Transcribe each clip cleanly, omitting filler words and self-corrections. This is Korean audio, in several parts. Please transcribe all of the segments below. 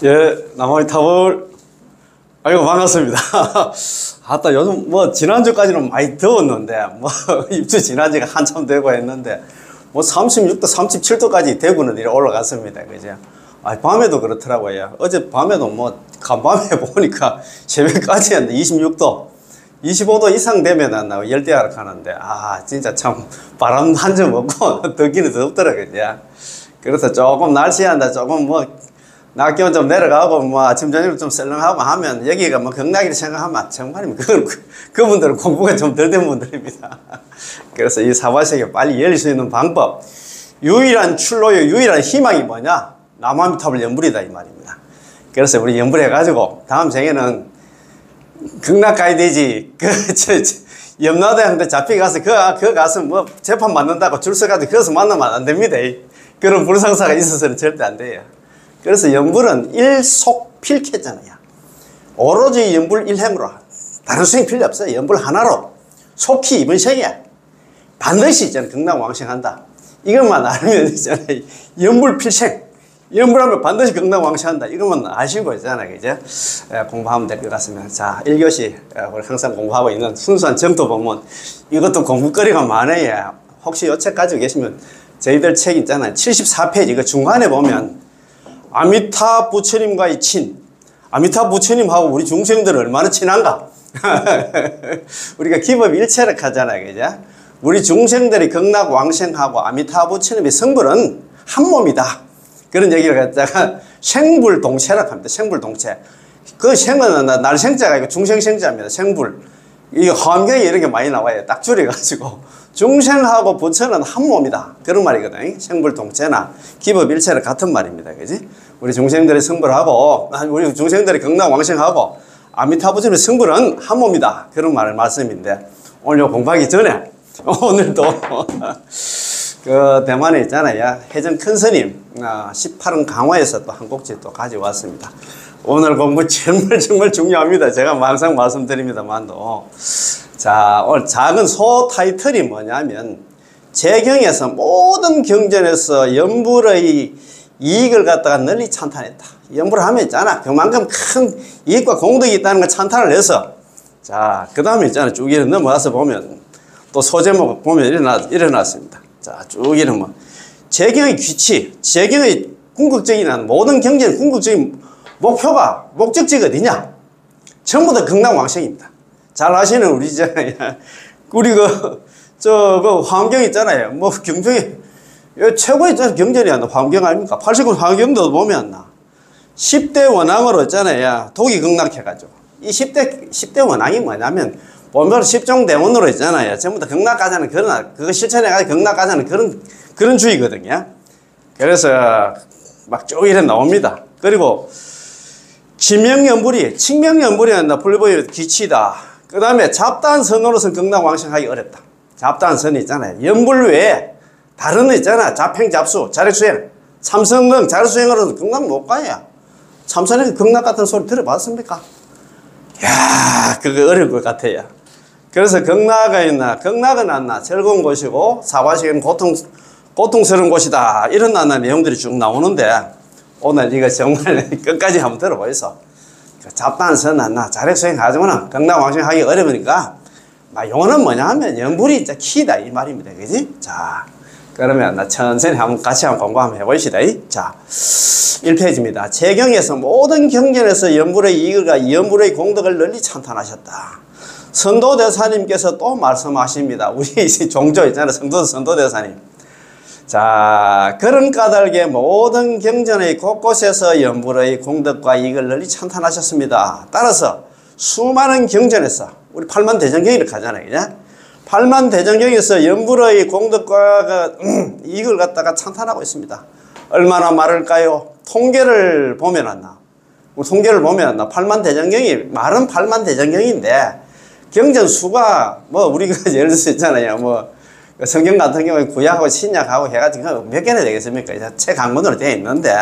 예, 남아의 타월. 아이고, 반갑습니다. 아따, 요즘 뭐, 지난주까지는 많이 더웠는데, 뭐, 입주 지난 지가 한참 되고 했는데, 뭐, 36도, 37도까지 대구는 이렇게 올라갔습니다. 그죠? 아, 밤에도 그렇더라고요. 어제 밤에도 뭐, 간밤에 보니까 새벽까지 했는데, 26도, 25도 이상 되면 나 열대야를 하는데, 아, 진짜 참, 바람 한 점 없고, 덥기는 덥더라고요. 그죠? 그래서 조금 날씨한다, 조금 뭐, 낮 기온 좀 내려가고 뭐 아침 저녁으로 좀 썰렁하고 하면 여기가 뭐 경락이라 생각하면 정말이면 그분들은 공부가 좀 덜 된 분들입니다. 그래서 이 사바세계 빨리 열릴 수 있는 방법, 유일한 출로의 유일한 희망이 뭐냐? 남아미탑을 연불이다 이 말입니다. 그래서 우리 연불해가지고 다음 생에는 극락 가야 되지. 염라대한테 잡혀가서 그 가서 뭐 재판 받는다고 줄 서가지고 거기서 만나면 안 됩니다. 그런 불상사가 있어서는 절대 안 돼요. 그래서 연불은 일속필캐잖아요. 오로지 연불 일행으로 다른 수행 필요 없어요. 연불 하나로 속히 이번 생에 반드시 저는 극락왕생한다. 이것만 알면 있잖아요. 연불 필생, 연불하면 반드시 극락왕생한다. 이것만 아시고 있잖아요. 그죠? 공부하면 될 것 같습니다. 자, 1교시 우리 항상 공부하고 있는 순수한 정토 법문. 이것도 공부거리가 많아요. 혹시 요 책 가지고 계시면 저희들 책 있잖아요. 74페이지 그 중간에 보면 아미타 부처님과의 친, 아미타 부처님하고 우리 중생들은 얼마나 친한가? 우리가 기법일체력 하잖아요. 그죠? 우리 중생들이 극락왕생하고 아미타 부처님의 성불은 한 몸이다. 그런 얘기를 갖다가 생불동체라고 합니다. 생불동체. 그 생은 날생자가 아니고 중생생자입니다. 생불. 이 화엄경에 이런 게 많이 나와요. 딱 줄여가지고. 중생하고 부처는 한 몸이다. 그런 말이거든요. 생불동체나 기법일체는 같은 말입니다. 그지? 우리 중생들의 성불하고, 우리 중생들의 극락왕생하고, 아미타부처님의 성불은 한 몸이다. 그런 말씀인데, 오늘 공부하기 전에, 오늘도, 그 대만에 있잖아요. 해전 큰 스님, 18은 강화에서 또 한 곡지 또 가져왔습니다. 오늘 공부 정말 중요합니다. 제가 항상 말씀드립니다만도. 자, 오늘 작은 소 타이틀이 뭐냐면, 재경에서 모든 경전에서 연불의 이익을 갖다가 널리 찬탄했다. 연불을 하면 있잖아. 그만큼 큰 이익과 공덕이 있다는 걸 찬탄을 해서. 자, 그 다음에 있잖아. 쭉 이렇게 넘어가서 보면, 또 소제목 보면 일어났습니다. 자, 쭉 이렇게 뭐. 재경의 귀치, 재경의 궁극적인 모든 경전의 궁극적인 목표가, 목적지가 어디냐? 전부 다 극락왕생입니다. 잘 아시는 우리 우리 그 화엄경 있잖아요. 뭐 경전이 최고의 경전이 화엄경 아닙니까? 89 화엄경도 보면 10대 원앙으로 있잖아요. 독이 극락해가지고. 이 10대 원앙이 뭐냐면 보면 10종 대원으로 있잖아요. 전부 다 극락가자는 그거 실천해가지고 극락가자는 그런 주의거든요. 그래서 막 쭉 이래 나옵니다. 그리고 지명연불이, 칭명연불이 불보의 기치다. 그 다음에 잡단선으로서는 극락왕생하기 어렵다. 잡단선이 있잖아요. 연불 외에 다른 거 있잖아. 잡행잡수, 자력수행, 참선등, 자력수행으로는 극락 못 가요. 참선에 극락 같은 소리 들어봤습니까? 이야, 그거 어려울 것 같아요. 그래서 극락은 즐거운 곳이고 사바세계는 고통스러운 곳이다. 이런 내용들이 쭉 나오는데 오늘 이거 정말 끝까지 한번 들어보이소. 잡단선 자력수행 가지고는 극락왕생하기 어려우니까 요거는 뭐냐 하면 연불이 진짜 키다 이 말입니다. 그지? 자, 그러면 천천히 같이 한번 공부 한번 해보시다. 자, 1페이지입니다. 재경에서 모든 경전에서 연불의 이익과 연불의 공덕을 널리 찬탄하셨다. 선도대사님께서 또 말씀하십니다. 우리 종조 있잖아요. 선도대사님. 자, 그런 까닭에 모든 경전의 곳곳에서 연불의 공덕과 이익을 널리 찬탄하셨습니다. 따라서 수많은 경전에서 우리 팔만대전경이 이렇게 하잖아요. 그죠? 팔만대전경에서 연불의 공덕과 이익을 갖다가 찬탄하고 있습니다. 얼마나 많을까요? 통계를 보면 팔만대전경이 말은 팔만대전경인데 경전 수가 뭐 우리가 예를 들어서 있잖아요. 뭐 성경 같은 경우에 구약하고 신약하고 해가지고 몇 개나 되겠습니까? 책 한 권으로 되어 있는데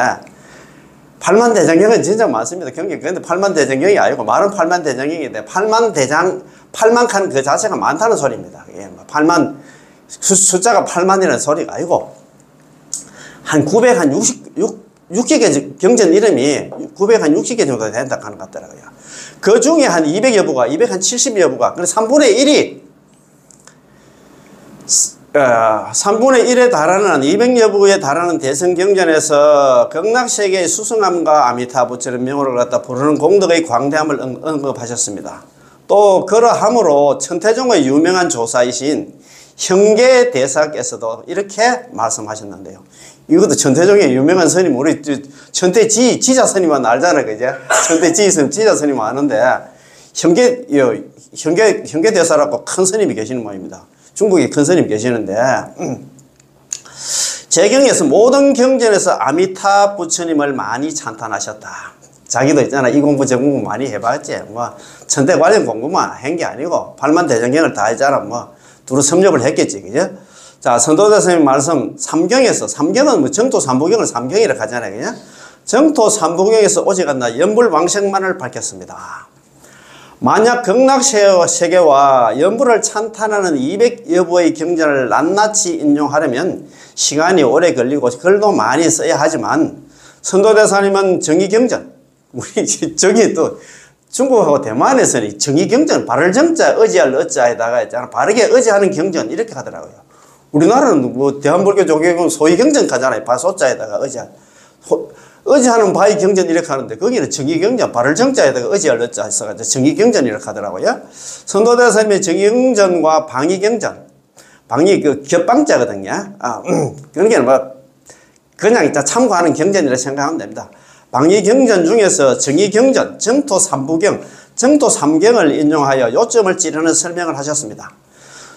8만대장경은 진짜 많습니다. 경경. 그런데 8만대장경이 아니고 말은 8만대장경인데 8만 그 자체가 많다는 소리입니다. 예, 8만 숫자가 8만이라는 소리가 아니고 한 960 60개 경전 이름이 960개 정도 된다 하는 것 같더라고요. 그 중에 한 200여 부가, 270여 부가, 그래서 3분의 1이 3분의 1에 달하는 200여 부에 달하는 대성경전에서 극락세계의 수승함과 아미타부처럼 명호를 갖다 부르는 공덕의 광대함을 언급하셨습니다. 또 그러함으로 천태종의 유명한 조사이신 형계대사께서도 이렇게 말씀하셨는데요. 이것도 천태종의 유명한 스님, 우리 천태지자 스님만 알잖아요. 그죠? 천태지 스님, 지자 스님 아는데, 형계대사라고 큰 스님이 계시는 모양입니다. 중국에 큰 스님 계시는데, 제경에서 모든 경전에서 아미타 부처님을 많이 찬탄하셨다. 자기도 있잖아. 이 공부 저 공부 많이 해봤지. 뭐, 천태 관련 공부만 한 게 아니고, 팔만대정경을 다 했잖아. 뭐, 두루 섭렵을 했겠지. 그죠? 자, 선도자 스님 말씀, 삼경에서, 삼경은 뭐 정토 삼부경을 삼경이라고 하잖아요. 그죠? 정토 삼부경에서 오직 한나 연불왕생만을 밝혔습니다. 만약 극락세계와 연불을 찬탄하는 200여 부의 경전을 낱낱이 인용하려면 시간이 오래 걸리고 글도 많이 써야 하지만 선도대사님은 정의경전, 우리 저기 또 중국하고 대만에서는 정의경전, 바를 정자, 의지할 어자에다가 있잖아. 바르게 의지하는 경전 이렇게 하더라고요. 우리나라는 뭐 대한불교 조계공 소위경전 가잖아요. 바소자에다가 의지하는 바의 경전 이렇게 하는데 거기는 정의경전, 바를 정자에다가 의지할 어자 있어가지고 정의경전 이렇게 하더라고요. 선도대사님의 정의경전과 방위경전, 방위 그 겹방자거든요. 그러니까 뭐 그냥 일단 참고하는 경전이라 생각하면 됩니다. 방위경전 중에서 정의경전, 정토 삼부경, 정토 삼경을 인용하여 요점을 찌르는 설명을 하셨습니다.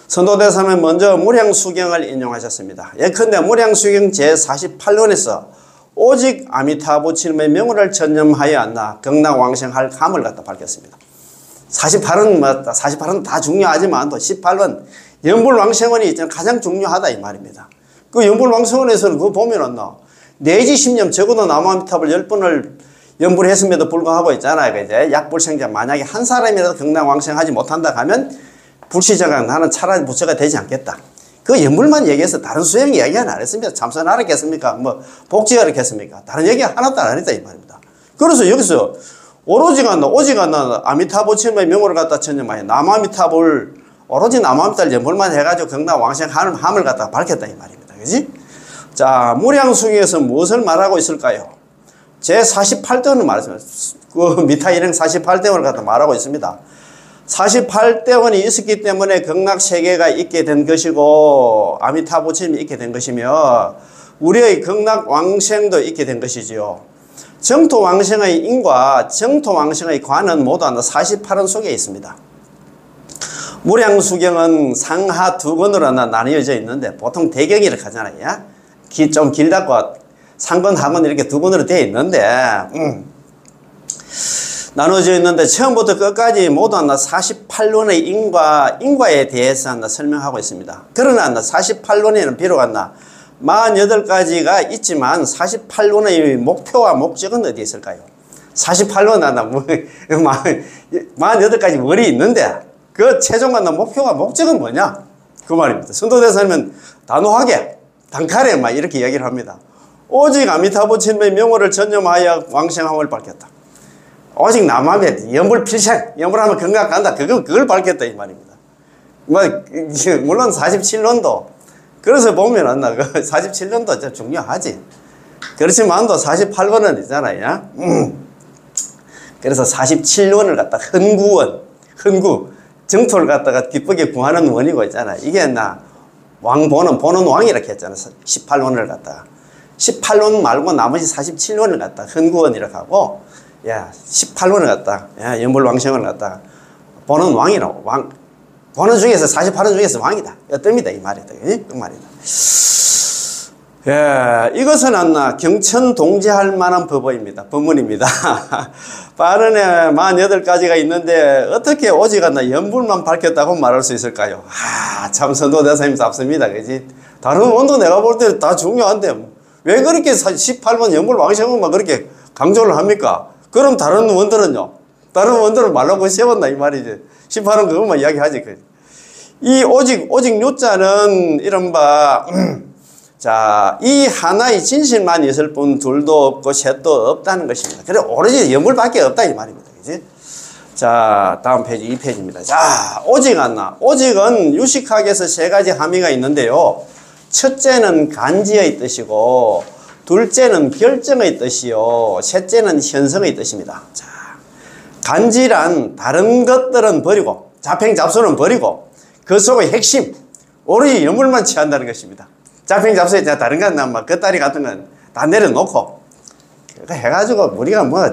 선도대사는 먼저 무량수경을 인용하셨습니다. 예컨대 무량수경 제48원에서 오직 아미타부처님의 명호를 전념하여 안나 극락왕생할 감을 갖다 밝혔습니다. 48원 맞다. 48원 다 중요하지만 또 18원 연불왕생원이 가장 중요하다 이 말입니다. 그 연불왕생원에서는 그거 보면 안나 내지 10년 적어도 나무아미타불 10번을 연불했음에도 불구하고 있잖아요. 이제 약불생자 만약에 한 사람이라도 극락왕생하지 못한다 하면 불시자가 나는 차라리 부처가 되지 않겠다. 그 연불만 얘기해서 다른 수행 이야기는 안 했습니다. 참선 하겠습니까? 뭐 복지가 하겠습니까? 다른 얘기 하나도 안 했다 이 말입니다. 그래서 여기서 오직 한나 아미타부처님의 명호를 갖다 전념하여 남아미타불 오로지 남아미타불 연불만 해가지고 극락왕생하는 함을 갖다 밝혔다 이 말입니다. 그지? 자, 무량수경에서 무엇을 말하고 있을까요? 제48대원을 말했습니다. 그 미타일행 48대원을 갖다 말하고 있습니다. 48대원이 있었기 때문에 극락세계가 있게 된 것이고 아미타부처님이 있게 된 것이며 우리의 극락왕생도 있게 된 것이지요. 정토왕생의 인과 정토왕생의 관은 모두 48원 속에 있습니다. 무량수경은 상하 두 권으로 나뉘어져 있는데 보통 대경이라고 하잖아요. 좀 길다고 상권 하권 이렇게 두 권으로 되어 있는데 나눠져 있는데 처음부터 끝까지 모두 48원의 인과에 대해서 설명하고 있습니다. 그러나 48원에는 비록 48가지가 있지만 48원의 목표와 목적은 어디에 있을까요? 48원 48가지 월이 있는데 그 최종 목표와 목적은 뭐냐? 그 말입니다. 선도대사님은 단호하게 단칼에 이렇게 이야기를 합니다. 오직 아미타부처님의 명호를 전념하여 왕생함을 밝혔다. 오직 남함에 연불필생, 연불하면 극락 간다. 그걸 밝혔다 이 말입니다. 물론 47년도 그래서 보면 47년도 중요하지. 그렇지만도 48원은 있잖아요. 그래서 47원을 갖다 헌구 정토를 갖다가 기쁘게 구하는 원이고 있잖아. 이게 보는 왕이라고 했잖아. 18원을 갖다가 18원 말고 나머지 47원을 갖다가 헌구원이라고 하고 18원을 갖다가 연불왕생을 갖다가 보는 왕이라고 보는 중에서 48원 중에서 왕이다. 어떻습니다 이 말이다. 그 말이다. 이것은 경천 동지할 만한 법문입니다. 빠른에 48가지가 있는데 어떻게 오직 연불만 밝혔다고 말할 수 있을까요? 참 선도대사님 답습니다. 그지? 다른 원도 내가 볼 때 다 중요한데 왜 그렇게 18번 연불왕생만 그렇게 강조를 합니까? 그럼 다른 원들은요? 다른 원들은 말라고 세웠나 이 말이지. 18은 그것만 이야기하지. 이 오직 요자는 이른바 자, 이 하나의 진실만 있을 뿐 둘도 없고 셋도 없다는 것입니다. 그래 오로지 연불밖에 없다 이 말입니다. 그지? 자, 다음 페이지 2페이지입니다. 자, 오직 하나. 오직은 유식학에서 세 가지 함의가 있는데요. 첫째는 간지의 뜻이고, 둘째는 결정의 뜻이요, 셋째는 현성의 뜻입니다. 자, 간지란 다른 것들은 버리고, 잡행잡수는 버리고, 그 속의 핵심, 오로지 연물만 취한다는 것입니다. 잡행잡수에 다른 건 막 겉다리 같은 건 다 내려놓고, 그거 해가지고 우리가 뭐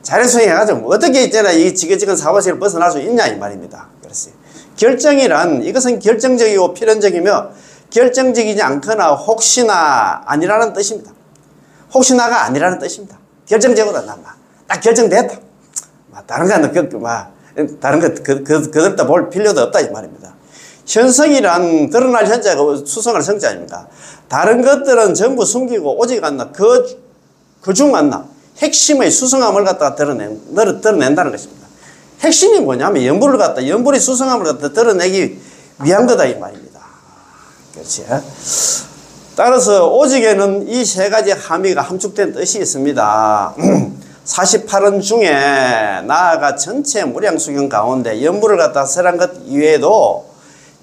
자율수행 해가지고 어떻게 있잖아 이 지긋지긋 사고식을 벗어날 수 있냐 이 말입니다. 그렇지. 결정이란 이것은 결정적이고 필연적이며 결정적이지 않거나 혹시나 아니라는 뜻입니다. 혹시나가 아니라는 뜻입니다. 결정적으로 딱 결정됐다. 다른 거는 다른 거 그들다 볼 필요도 없다 이 말입니다. 현성이란 드러날 현자가 수성할 성자 아닙니까? 다른 것들은 전부 숨기고 오직 않나 그중 않나 핵심의 수성함을 갖다가 드러낸다는 것입니다. 핵심이 뭐냐면 연불의 수성함을 갖다 드러내기 위한 거다 이 말입니다. 그렇지? 따라서 오직에는 이 세 가지 함의가 함축된 뜻이 있습니다. 48원 중에 나아가 전체 무량수경 가운데 연불을 갖다 설한 것 이외에도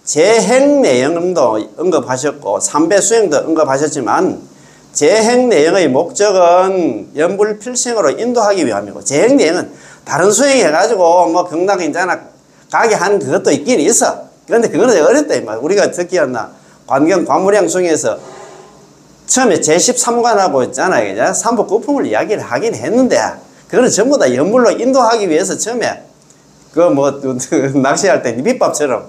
재행 내용도 언급하셨고 삼배 수행도 언급하셨지만 재행 내용의 목적은 연불 필생으로 인도하기 위함이고 재행 내용은 다른 수행해가지고 뭐 극락인자나 가게 하는 그것도 있긴 있어. 그런데 그거는 어렵다 이 말. 우리가 듣기 했나 관무량 수행에서 처음에 제13관하고 있잖아요. 그죠? 삼복구품을 이야기를 하긴 했는데 그거는 전부 다 연불로 인도하기 위해서 처음에 낚시할 때 밑밥처럼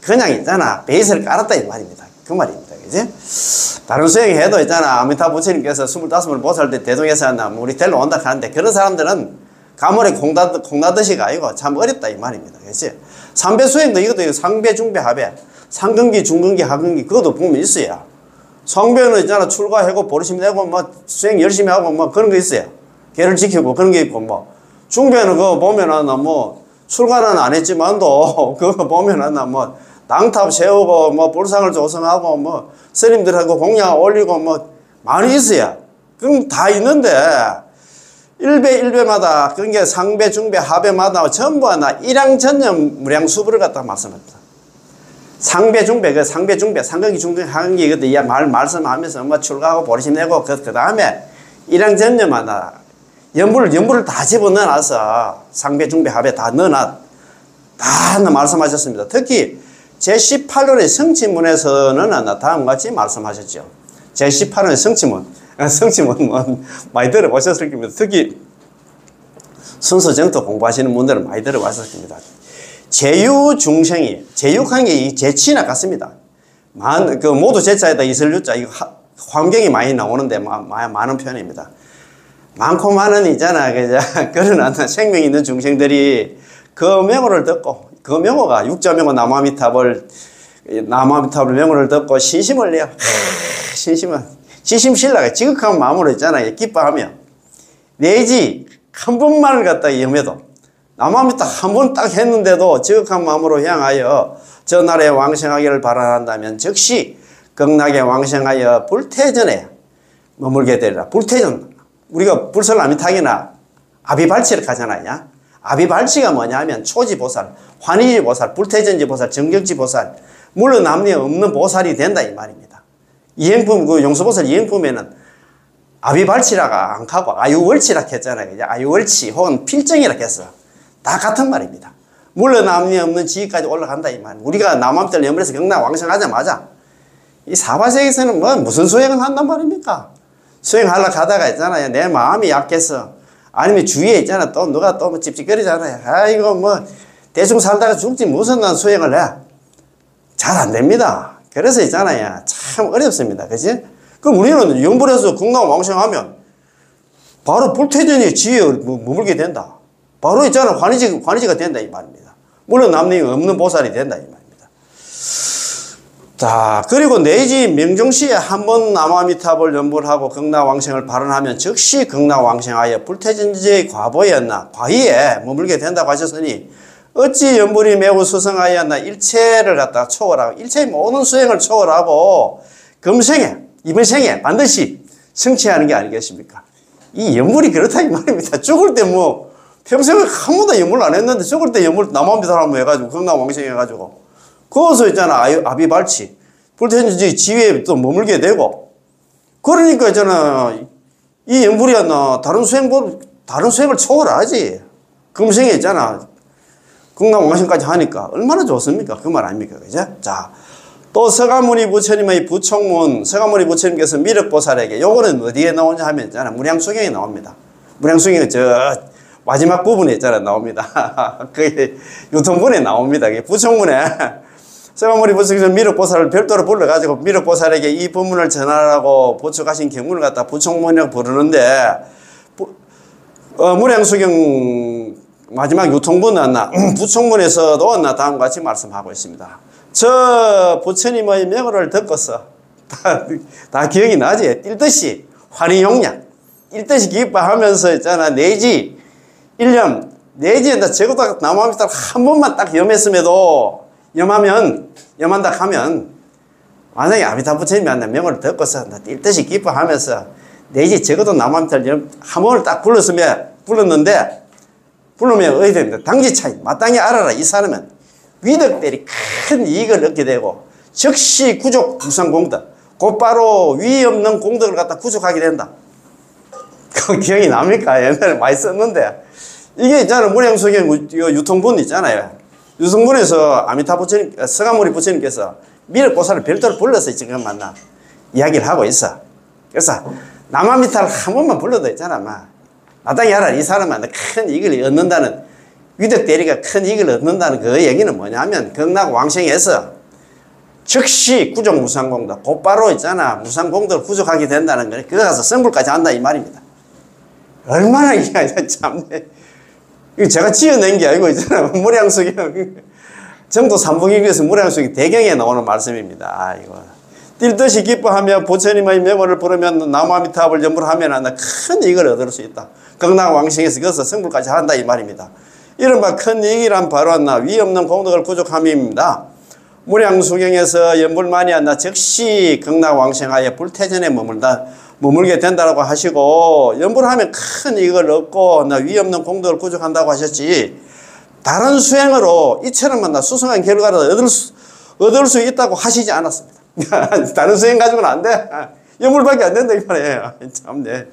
그냥 있잖아 베이스를 깔았다 이 말입니다. 그 말입니다. 그지? 다른 수행해도 있잖아 아미타 부처님께서 25을 보살 때 대동에서 한다 우리 데리러 온다 하는데 그런 사람들은 가물에 콩나듯이가 아니고 참 어렵다 이 말입니다. 그치? 삼배 수행도 이것도 상배 중배 하배 상근기 중근기 하근기 그것도 보면 있어요. 성배는 있잖아 출가하고 보르심 내고 뭐 수행 열심히 하고 뭐 그런 거 있어요. 계를 지키고 그런 게 있고 뭐 중배는 그거 보면은 뭐 출가는 안 했지만도 그거 보면은 뭐 당탑 세우고 뭐 불상을 조성하고 뭐 스님들하고 공양 올리고 뭐 많이 있어요. 그럼 다 있는데 일배마다 그게 상배 중배 하배마다 전부 하나 일양전념 무량수부를 갖다 말씀합니다. 상배 중배 상근기 중근기 하근기 이것도 말씀하면서 뭐 출가하고 보리심 내고 그 다음에 일양전념 하나 연불을 다 집어넣어놔서 상배 중배 하배 다 넣어놔 다 말씀하셨습니다. 특히 제18원의 성취문에서는 다음과 같이 말씀하셨죠. 제18원의 성취문 많이 들어보셨을 겁니다. 특히 순서정토 공부하시는 분들은 많이 들어보셨을 겁니다. 제유중생이 제육한 게 이 제치나 같습니다. 모두 제자에다 이슬유자 이거 환경이 많이 나오는데 많은 편입니다. 많고 많은 있잖아. 그런 생명이 있는 중생들이 그 명호를 듣고 그 명호가 육자명호 남아미탑을 명호를 듣고 신심을 내요. 신심신라가 지극한 마음으로 있잖아요. 기뻐하며 내지 한 번만을 갖다 염해도 남아미탑 한 번 딱 했는데도 지극한 마음으로 향하여 저 나라에 왕생하기를 바란다면 즉시 극락에 왕생하여 불태전에 머물게 되리라. 불태전 우리가 불설아미탁이나 아비발치를 가잖아요. 아비발치가 뭐냐면 초지보살, 환희지보살, 불태전지보살, 정경지보살 물론 남녀 없는 보살이 된다 이 말입니다. 이행품 용서보살 이행품에는 아비발치라가 안 하고 아유월치라 했잖아요. 아유월치 혹은 필정이라 했어. 다 같은 말입니다. 물론 남녀 없는 지위까지 올라간다 이 말. 우리가 남암들 염불에서 경락 왕생하자마자 이 사바세에서는 뭐 무슨 수행을 한단 말입니까? 수행하려고 하다가 있잖아요. 내 마음이 약해서 아니면 주위에 있잖아. 또 누가 또 뭐 찝찝거리잖아요. 아이고 뭐 대충 살다가 죽지 무슨 난 수행을 해. 잘 안 됩니다. 그래서 있잖아요. 참 어렵습니다. 그치? 그럼 우리는 영불에서 극락 왕생하면 바로 불태전의 지혜에 머물게 된다. 바로 있잖아. 환희지가 된다 이 말입니다. 물론 남녀 없는 보살이 된다 이 말입니다. 자, 그리고 내지 명정시에 한번 남아미탑을 연불하고 극락왕생을 발언하면 즉시 극락왕생하여 불태전지의 과보였나 과희에 머물게 된다고 하셨으니 어찌 연불이 매우 수성하였나 일체를 갖다 초월하고 일체의 모든 수행을 초월하고 금생에 이번 생에 반드시 성취하는 게 아니겠습니까? 이 연물이 그렇다 이 말입니다. 죽을 때 뭐 평생에 한 번도 연물 안 했는데 죽을 때 연물 남아미탈 한번 해가지고 건강왕생 해가지고 거기서 있잖아 아비발치 불태운지 지위에 또 머물게 되고 그러니까 있잖아 이 연물이야 다른 수행을 초월하지. 금생에 있잖아 건강왕생까지 하니까 얼마나 좋습니까? 그 말 아닙니까? 그죠? 자, 또 서가모니 부처님의 부총문, 서가모니 부처님께서 미륵보살에게, 요거는 어디에 나오냐 하면 있잖아, 무량수경에 나옵니다. 무량수경은 저 마지막 부분에 있잖아, 나옵니다. 그게 유통문에 나옵니다. 그게 부총문에. 서가모니 부처님께서 미륵보살을 별도로 불러가지고 미륵보살에게 이 법문을 전하라고 보충하신 경문을 갖다 부총문이라고 부르는데, 무량수경 마지막 유통문 나왔나 부총문에서도 나 다음과 같이 말씀하고 있습니다. 저 부처님의 명호를 듣고서 다 기억이 나지. 뛸듯이 환희용량 뛸듯이 기뻐하면서 있잖아 내지 1년 내지 적어도 나무함이탈 한 번만 딱 염했음에도 염한다 하면 만약에 아미타 부처님이 한다 명호를 듣고서 뛸듯이 기뻐하면서 내지 적어도 나무함이탈 한 번을 딱 불렀는데 부르면 어디 됩니다. 당지 차이 마땅히 알아라. 이 사람은 위덕들이 큰 이익을 얻게 되고 즉시 구족 무상공덕 곧바로 위 없는 공덕을 갖다 구족하게 된다. 그 기억이 납니까? 옛날에 많이 썼는데 이게 있잖아요. 무량수경 유통본 있잖아요. 유통본에서 아미타 부처님 서가모니 부처님께서 미륵보살을 별도로 불러서 지금 만나 이야기를 하고 있어. 그래서 남아미타를 한 번만 불러도 있잖아. 마땅히 알아. 이 사람한테 큰 이익을 얻는다는 위덕 대리가 큰 이익을 얻는다는 그 얘기는 뭐냐면 극락왕생에서 즉시 구족 무상공덕 곧바로 있잖아 무상공덕을 구족하게 된다는 거네. 그거 가서 성불까지 한다 이 말입니다. 얼마나 이게 참네. 이거 제가 지어낸 게 아니고 있잖아 무량수경 정도 삼봉일기에서 무량수경 대경에 나오는 말씀입니다. 아이고. 뛸듯이 기뻐하며 부처님의 명호를 부르면 나무아미타불 염불하면 큰 이익을 얻을 수 있다. 극락왕생에서 거기서 성불까지 한다 이 말입니다. 이른바 큰 이익이란 바로 위 없는 공덕을 구족함입니다. 무량수경에서 염불만이 즉시 극락왕생하여 불태전에 머물게 된다고 하시고 염불하면 큰 이익을 얻고 위 없는 공덕을 구족한다고 하셨지 다른 수행으로 이처럼 수승한 결과를 얻을 수 있다고 하시지 않았습니다. 다른 수행 가지고는 안 돼. 염불밖에 안 된다 이 말이에요. 참네.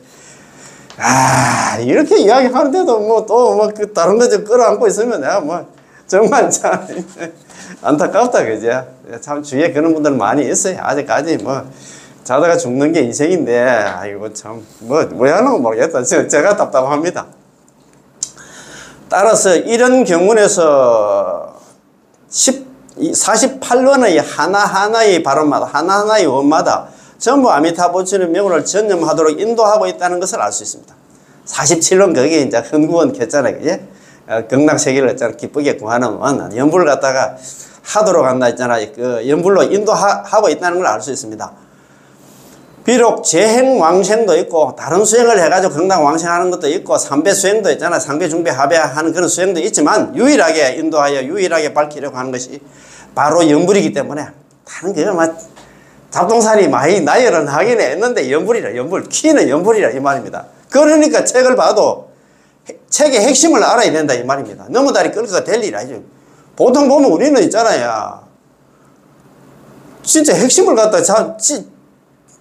이렇게 이야기하는데도 그 다른 거 좀 끌어안고 있으면 내가 정말 참 안타깝다 그죠? 참 주위에 그런 분들 많이 있어요. 아직까지 자다가 죽는 게 인생인데 아이고 참 뭐 하는 거 모르겠다. 제가 답답합니다. 따라서 이런 경문에서 48원의 하나하나의 발언마다 하나하나의 원마다 전부 아미타 부처님 명호를 전념하도록 인도하고 있다는 것을 알 수 있습니다. 47원 거기에 이제 헌구원 켰잖아요. 그지? 극락세계를 했잖아. 기쁘게 구하는 원. 연불을 갖다가 하도록 한다 했잖아요. 그 연불로 인도하고 있다는 걸 알 수 있습니다. 비록 재행왕생도 있고 다른 수행을 해가지고 극락왕생하는 것도 있고 삼배 수행도 있잖아. 상배 중배 하배하는 그런 수행도 있지만 유일하게 인도하여 유일하게 밝히려고 하는 것이 바로 연불이기 때문에 다른 게 잡동사니 많이 나열은 하긴 했는데 연불이라 연불 키는 연불이라 이 말입니다. 그러니까 책을 봐도 책의 핵심을 알아야 된다 이 말입니다. 너무 다리 끌거가 될 일 아니죠. 보통 보면 우리는 있잖아요. 진짜 핵심을 갖다가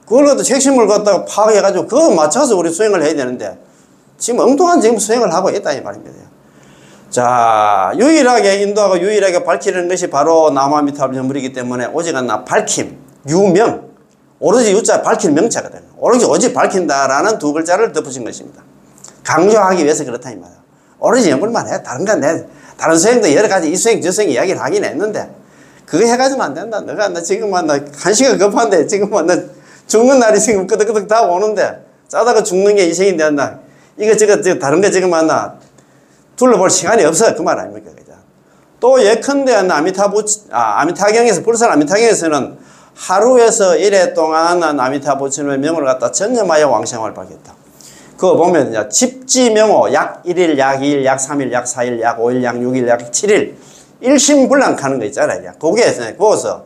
그걸 갖다 핵심을 갖다가 파악해가지고 그거 맞춰서 우리 수행을 해야 되는데 지금 엉뚱한 지금 수행을 하고 있다 이 말입니다. 자, 유일하게 인도하고 유일하게 밝히는 것이 바로 나무아미타불 연불이기 때문에 오직 밝힘, 유명, 오로지 유자 밝히는 명자거든요. 오로지 밝힌다라는 두 글자를 덧붙인 것입니다. 강조하기 위해서 그렇다 이 말이야. 오로지 연불만 해. 다른 건 다른 수행도 여러 가지 이 수행 저 수행 이야기를 하긴 했는데 그거 해가지고는 안 된다. 나 지금 한시가 급한데 지금 죽는 날이 지금 끄덕끄덕 다 오는데 짜다가 죽는 게 인생이 된다. 이거 다른 거 지금 둘러볼 시간이 없어. 그 말 아닙니까? 그죠? 또 예컨대 아미타경에서, 불설 아미타경에서는 하루에서 1회 동안 아미타부처님의 명호를 갖다 전념하여 왕생활을 밝혔다. 그거 보면 집지명호 약 1일, 약 2일, 약 3일, 약 4일, 약 5일, 약 6일, 약 7일 일심불랑 하는 거 있잖아요. 거기에 거기서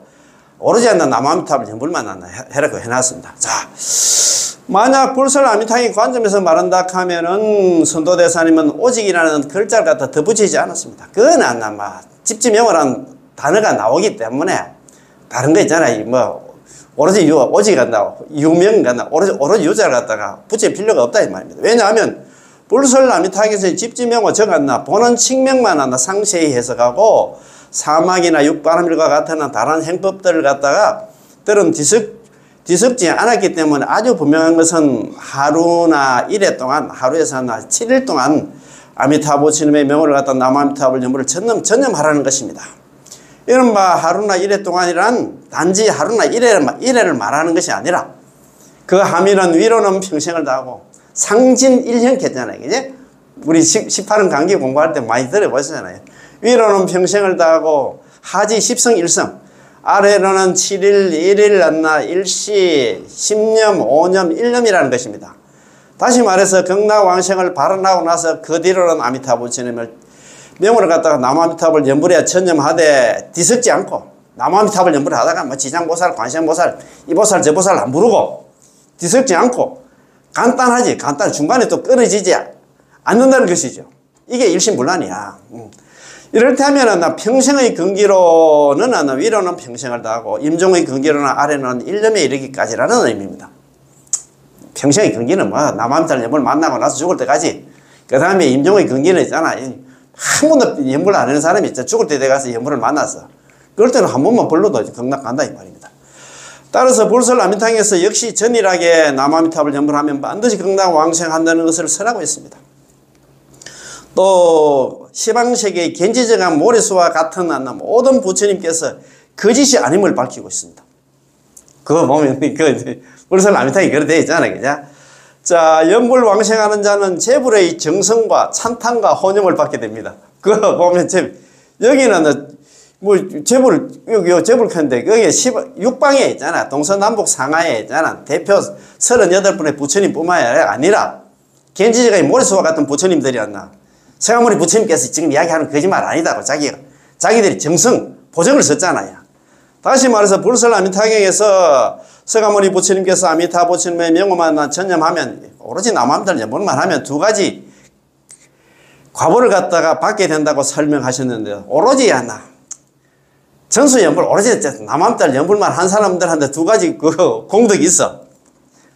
오로지 남아미타불 연불만 해라고 해놨습니다. 자, 만약 불설 아미타의 관점에서 말한다 하면은 선도대사님은 오직이라는 글자를 갖다 덧붙이지 않았습니다. 그건 집지명어라는 단어가 나오기 때문에 다른 거 있잖아요. 뭐 오로지 오직 간다, 유명 간다, 오로지 유자를 갖다가 붙일 필요가 없다 이 말입니다. 왜냐하면 불설 아미타에서 집지명어 적었나 보는 측면만 상세히 해석하고 사막이나 육바람일과 같은 다른 행법들을 갖다가 들은 뒤섞지 않았기 때문에 아주 분명한 것은 하루나 일해 동안, 하루에서 7일 동안 아미타부치님의 명호를 갖다 남아미타불 연불을 전념하라는 것입니다. 이런 하루나 일해 동안이란 단지 하루나 일해를 말하는 것이 아니라 그 함의는 위로는 평생을 다하고 상진 일형 했잖아요. 그지? 우리 18은 강기 공부할 때 많이 들어보셨잖아요. 위로는 평생을 다하고 하지 10성 1성, 아래로는 7일, 1일, 일시, 10년, 5년, 1년이라는 것입니다. 다시 말해서 극락왕생을 발언하고 나서 그 뒤로는 아미타불치님을 명호를 갖다가 남아미타불 연불에 전념하되 뒤섞지 않고 남아미타불 연불을 하다가 지장보살, 관세음보살, 이보살, 저보살 안 부르고 뒤섞지 않고 간단하지, 중간에 또 끊어지지 않는다는 것이죠. 이게 일심불란이야. 이를테면 평생의 근기로는 위로는 평생을 다하고 임종의 근기로는 아래는 1년에 이르기까지라는 의미입니다. 평생의 근기는 남아미타불 연불 만나고 나서 죽을 때까지. 그 다음에 임종의 근기는 있잖아. 한 번도 연불 안 하는 사람이 있죠. 죽을 때 가서 연불을 만났어. 그럴 때는 한 번만 불러도 극락 간다 이 말입니다. 따라서 불설 아미탕에서 역시 전일하게 남아미타불 연불하면 반드시 극락 왕생한다는 것을 설하고 있습니다. 또 시방세계의 견지정한 모래수와 같은 모든 부처님께서 거짓이 아님을 밝히고 있습니다. 그거 보면 불설 아미탕이 그렇게 되어 있잖아요. 그죠? 자, 연불 왕생하는 자는 재불의 정성과 찬탄과 혼용을 받게 됩니다. 그거 보면 여기는 재불, 여기 재불 큰데, 여기 육방에 있잖아. 동서남북 상하에 있잖아. 대표 38분의 부처님 뿐만 아니라, 견지지가의 모래수와 같은 부처님들이었나. 서가모니 부처님께서 지금 이야기하는 거짓말 아니다고 자기들이 정성, 보정을 썼잖아요. 다시 말해서 불설 아미타경에서 서가모니 부처님께서 아미타 부처님의 명호만 전념하면 오로지 남아미타불 연불만 하면 두 가지 과보를 갖다가 받게 된다고 설명하셨는데 오로지 전수연불 오로지 남아미타불 연불만 한 사람들한테 두 가지 공덕이 있어.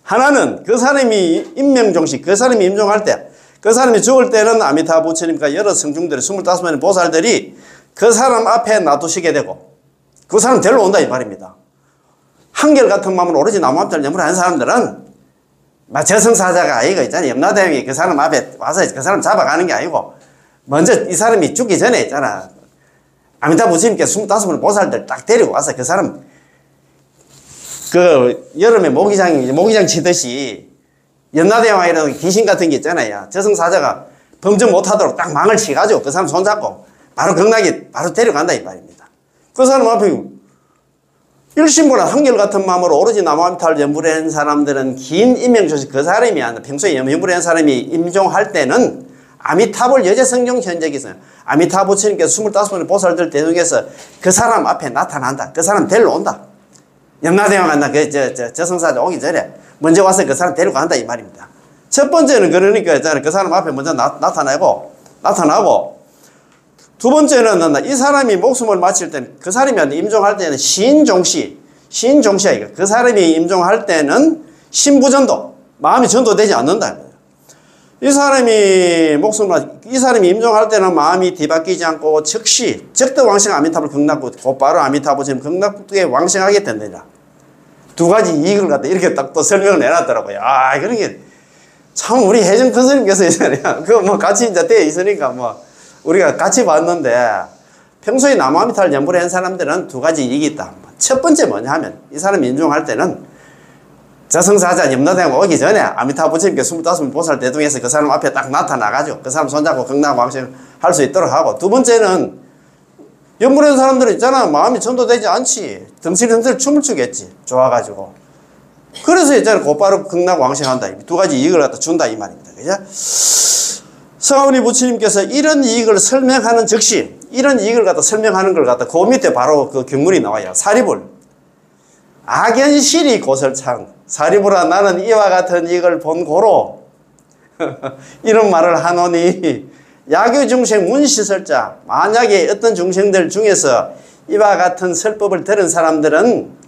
하나는 그 사람이 임명종식, 그 사람이 임종할 때, 그 사람이 죽을 때는 아미타 부처님과 여러 성중들이 25명의 보살들이 그 사람 앞에 놔두시게 되고 그 사람 데리러 온다 이 말입니다. 한결같은 마음으로 오로지 남아미타불 연불 하는 사람들은 저승사자가 아니고 있잖아요. 염라대왕이 그 사람 앞에 와서 그 사람 잡아가는 게 아니고 먼저 이 사람이 죽기 전에 있잖아. 아미타 부처님께서 25분의 보살들 딱 데리고 와서 그 사람 여름에 모기장 치듯이 염라대왕이라는 귀신 같은 게 있잖아요. 저승사자가 범정 못하도록 딱 망을 치가지고 그 사람 손잡고 바로 극락에 바로 데려간다 이 말입니다. 그 사람 앞에 일심불안 한결같은 마음으로 오로지 남아미타불 연불에 한 사람들은 긴 임명조식 그 사람이 평소에 연불에 한 사람이 임종할 때는 아미타불 여제성종 현적이 있어요. 아미타 부처님께서 25분의 보살들 대중에서 그 사람 앞에 나타난다. 그 사람 데리러 온다. 염라대왕 저승사자 오기 전에 먼저 와서 그 사람 데리고 간다 이 말입니다. 첫 번째는 그러니까 그 사람 앞에 먼저 나타나고 두 번째는 이 사람이 목숨을 마칠 때는 그 사람이 임종할 때는 시인종시야. 그 사람이 임종할 때는 신부전도 마음이 전도되지 않는다. 이 사람이 임종할 때는 마음이 뒤바뀌지 않고 즉시 적도왕생 아미타불 극락국 곧바로 아미타불 극락국에 왕생하게 된다. 두 가지 이익을 갖다 이렇게 딱 또 설명을 내놨더라고요. 그런 게 참 우리 혜정 큰 스님께서 있잖아요. 같이 이제 되어 있으니까 우리가 같이 봤는데 평소에 남아미타불 연불에 한 사람들은 두 가지 이익이 있다. 첫 번째 뭐냐 하면 이 사람이 임종할 때는 저승사자 염라대왕 오기 전에 아미타 부처님께 25분 보살 대동해서 그 사람 앞에 딱 나타나가지고 그 사람 손잡고 극락왕생 할 수 있도록 하고 두 번째는 연불에 있는 사람들은 있잖아. 마음이 전도되지 않지. 덩실덩실 춤을 추겠지. 좋아가지고. 그래서 있잖아. 곧바로 극락왕생한다. 두 가지 이익을 갖다 준다 이 말입니다. 그죠? 서가모니 부처님께서 이런 이익을 설명하는 즉시 이런 이익을 갖다 설명하는 걸 갖다 그 밑에 바로 그 경문이 나와요. 사리불. 악연실이 고설창 사리부라 나는 이와 같은 이걸 본 고로 이런 말을 하노니 야규중생 문시설자 만약에 어떤 중생들 중에서 이와 같은 설법을 들은 사람들은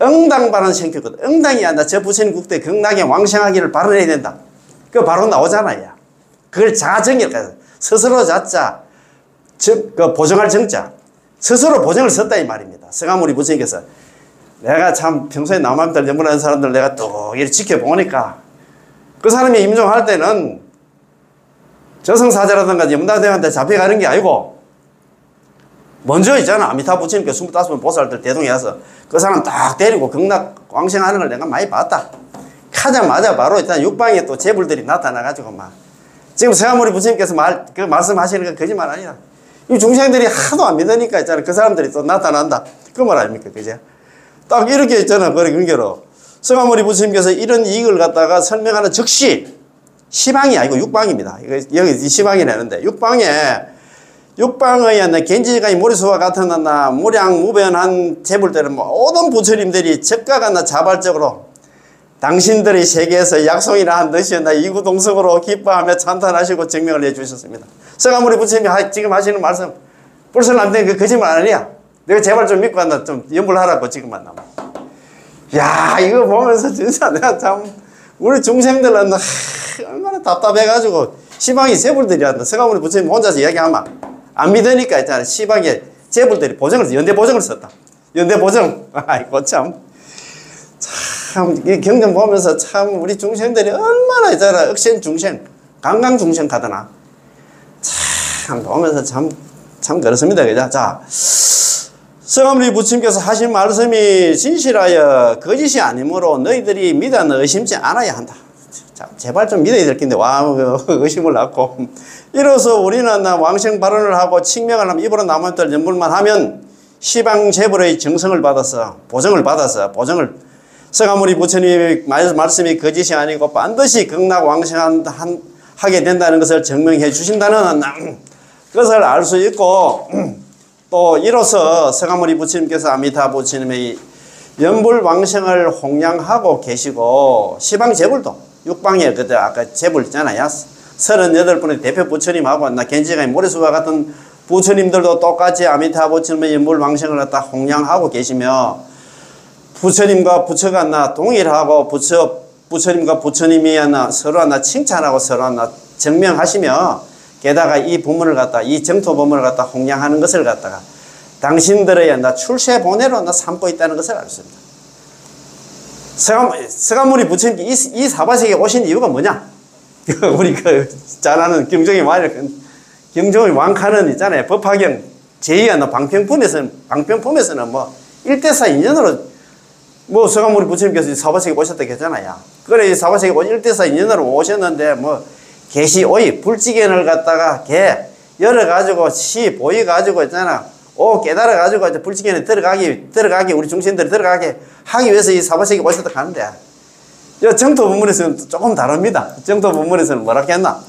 응당발언 생겼거든. 응당이 아니라 저 부처님 국대 극락에 왕생하기를 발언해야 된다. 그거 바로 나오잖아요. 그걸 자정이랄까 스스로 자자 그 보정할 정자 스스로 보정을 썼다 이 말입니다. 성가모니 부처님께서 내가 참 평소에 남한들 연문하는 사람들 내가 또 이렇게 지켜보니까 그 사람이 임종할 때는 저승사자라든가 염라대왕한테 잡혀가는 게 아니고 먼저 있잖아. 아미타 부처님께 25번 보살들 대동에 와서 그 사람 딱 데리고 극락 왕생하는 걸 내가 많이 봤다. 하자마자 바로 일단 육방에 또 재불들이 나타나가지고 막 지금 성가모니 부처님께서 그 말씀하시는 건 거짓말 아니라 이 중생들이 하도 안 믿으니까 있잖아. 그 사람들이 또 나타난다. 그 말 아닙니까? 그죠? 딱 이렇게 있잖아. 그래, 근거로. 성가모니 부처님께서 이런 이익을 갖다가 설명하는 즉시 시방이 아니고 육방입니다. 여기 시방이라는데 육방의 겐지가의 모리수와 같은 나 무량무변한 재불들은 모든 부처님들이 적가가 자발적으로 당신들의 세계에서 약속이나 한 듯이 이구동성으로 기뻐하며 찬탄하시고 증명을 해주셨습니다. 성가모니 부처님이 지금 하시는 말씀 벌써 남들 그 거짓말 아니야? 내가 제발 좀 믿고 한다 좀 연불하라고 지금 만나면. 야 이거 보면서 진짜 내가 참 우리 중생들은 얼마나 답답해가지고 시방이 재불들이 한다. 성가모니 부처님 혼자서 이야기하면 안 믿으니까 있잖아. 시방에 재불들이 연대 보정을 썼다. 연대 보정. 아이고 참 이 경전 보면서 참 우리 중생들이 얼마나 있잖아. 억센 중생, 강강 중생 가더나. 참 보면서 참 그렇습니다. 그죠? 자, 성가모니 부처님께서 하신 말씀이 진실하여 거짓이 아니므로 너희들이 믿어 의심치 않아야 한다. 자, 제발 좀 믿어야 될 텐데 의심을 낳고 이로써 우리는 왕생 발언을 하고 칙명을 하면 입으로 남은 뜻 연불만 하면 시방 재불의 정성을 받아서 보정을 성가모니 부처님의 말씀이 거짓이 아니고 반드시 극락 왕생하게 된다는 것을 증명해 주신다는 것을 알 수 있고 또 이로써 성가모니 부처님께서 아미타 부처님의 연불 왕생을弘扬하고 계시고 시방 재불도 육방에 그때 아까 재불 있잖아요. 38분의 대표 부처님하고 겐지가의 모리수와 같은 부처님들도 똑같이 아미타 부처님의 연불 왕생을 갖다弘揚하고 계시며 부처님과 부처가 동일하고 부처님과 부처님이 서로 칭찬하고 서로 증명하시며 게다가 이 부문을 갖다 이 정토 부문을 갖다弘揚하는 것을 갖다가 당신들의 출세 본회로 삼고 있다는 것을 알 수 있습니다. 성가모니 부처님께 이 사바세계에 오신 이유가 뭐냐? 우리 잘 아는 경종의 왕카는 있잖아요. 법화경 제2의 방평품에서는 1대4 인연으로 성가모니 부처님께서 사바세계 오셨다고 했잖아요. 그래, 사바세계 1대4 인연으로 오셨는데, 계시오이, 불지견을 갖다가 열어가지고, 보여가지고 있잖아. 깨달아가지고, 이제 불지견에 들어가게, 우리 중생들이 들어가게 하기 위해서 이 사바세계 오셨다고 하는데, 정토 본문에서는 조금 다릅니다. 정토 본문에서는 뭐라 했나?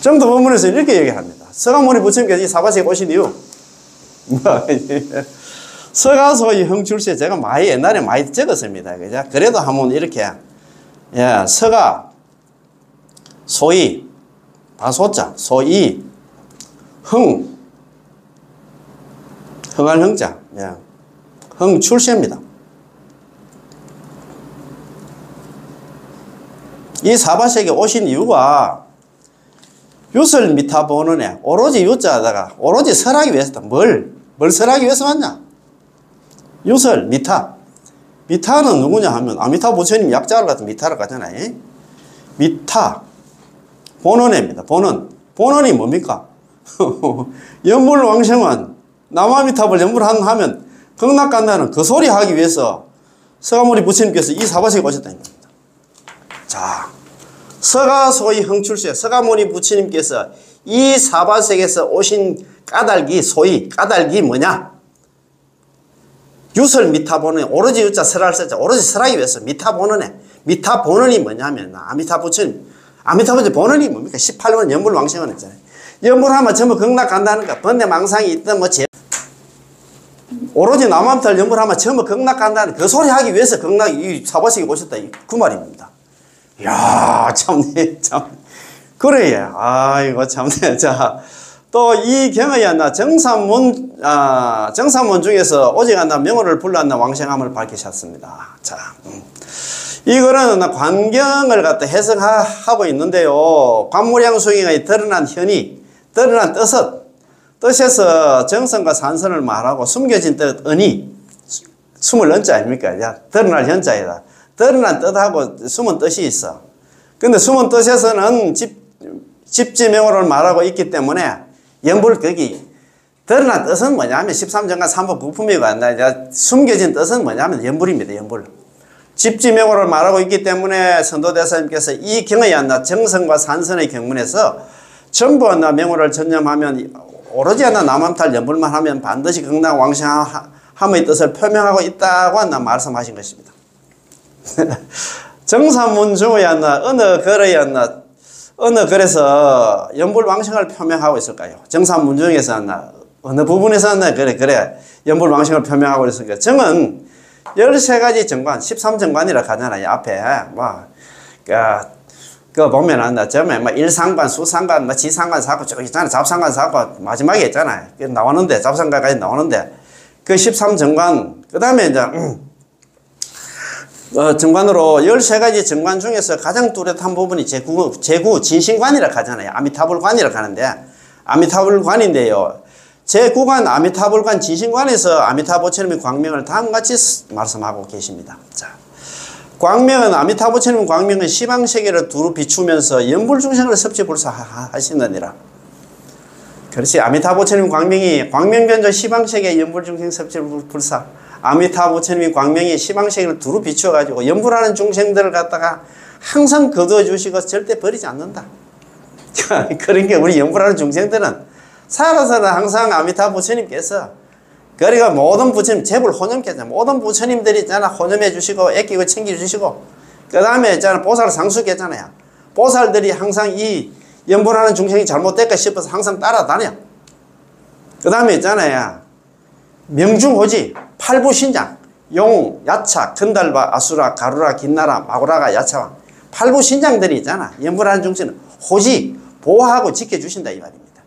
정토 본문에서는 이렇게 얘기합니다. 성가모니 부처님께서 이 사바세계 오신 이유, 서가소이 형출세 제가 옛날에 많이 적었습니다. 그죠? 그래도 한번 이렇게, 서가, 소이, 바소자, 소이, 흥할 흥자, 흥출세입니다. 이 사바세계 오신 이유가 유설 미타 보는에 오로지 유자하다가 오로지 설하기 위해서다. 뭘 설하기 위해서 왔냐? 유설, 미타. 미타는 누구냐 하면 아미타 부처님 약자를 갖다 미타를 갖잖아요. 미타. 본원입니다. 본원이 뭡니까? 연불왕생은 남아미탑을 연불하면 극락 간다는 그 소리 하기 위해서 성가모니 부처님께서 이 사바세계 오셨다는 겁니다. 자, 서가소이 흥출세 성가모니 부처님께서 이 사바세계에서 오신 까닭이 뭐냐? 유설 미타본은 오로지 유자 설할 쓰자 오로지 설하기 위해서 미타본원에 미타본원이 뭐냐면 아미타 부처님 본원이 뭡니까? 18번 연불왕생원 있잖아요. 연불하면 전부 극락 간다는 거 번뇌 망상이 있든 오로지 남암탈 연불하면 전부 극락간다는 그 소리 하기 위해서 극락 이 사바세계 오셨다 그 말입니다. 이야 참네 참 그래 아이고 참네. 자 또 이 경의한나 정산문 중에서 오직한나 명호를 불렀나 왕생함을 밝히셨습니다. 자 이거는 관경을 갖다 해석하고 있는데요. 관무량수경의 드러난 현이 드러난 뜻에서 정성과 산선을 말하고 숨겨진 뜻 은이 숨을 은자 아닙니까? 드러날 현자이다. 드러난 뜻하고 숨은 뜻이 있어. 근데 숨은 뜻에서는 집지명호를 말하고 있기 때문에 연불 거기 드러난 뜻은 뭐냐면 13정간 3법 부품이고 숨겨진 뜻은 뭐냐면 연불입니다. 연불. 집지명호를 말하고 있기 때문에 선도대사님께서 이 경의 정성과 산선의 경문에서 전부 명호를 전념하면 오로지 남암탈 연불만 하면 반드시 극락 왕생함의 뜻을 표명하고 있다고 말씀하신 것입니다. 정산문 중에 어느 글에서 연불 왕생을 표명하고 있을까요? 정산문 중에서 어느 부분에서 그래 연불 왕생을 표명하고 있을까요? 정은 13가지 정관 13정관이라 하잖아요. 앞에 그 보면 처음에 일상관, 수상관, 지상관, 사고 쭉 있잖아요. 잡상관, 사고 마지막에 있잖아요. 나오는데 잡상관까지 나오는데 그 13정관 그 다음에 이제 정관으로 13가지 정관 중에서 가장 뚜렷한 부분이 제구 진신관이라 하잖아요. 아미타불관이라 하는데 아미타불관인데요. 제9관 아미타불관 진신관에서 아미타부처님의 광명을 다음같이 말씀하고 계십니다. 자, 광명은 아미타부처님 광명은 시방세계를 두루 비추면서 연불중생을 섭지불사하시느니라. 그렇지. 아미타부처님 광명이 광명변조 시방세계 연불중생 섭지불사 아미타부처님이 광명이 시방세계를 두루 비추어가지고 연불하는 중생들을 갖다가 항상 거두어 주시고 절대 버리지 않는다. 그러니까 우리 연불하는 중생들은 살아서는 항상 아미타 부처님께서 그러니까 모든 부처님 제불 혼념께서 모든 부처님들이 있잖아 혼념해 주시고 애끼고 챙겨 주시고 그 다음에 있잖아 보살 상수께잖아요. 보살들이 항상 이 연불하는 중생이 잘못될까 싶어서 항상 따라다녀. 그 다음에 있잖아요 명중호지 팔부신장 용, 야차, 건달바, 아수라, 가루라, 긴나라, 마구라가, 야차왕 팔부신장들이 있잖아. 연불하는 중생은 호지 보호하고 지켜주신다 이 말입니다.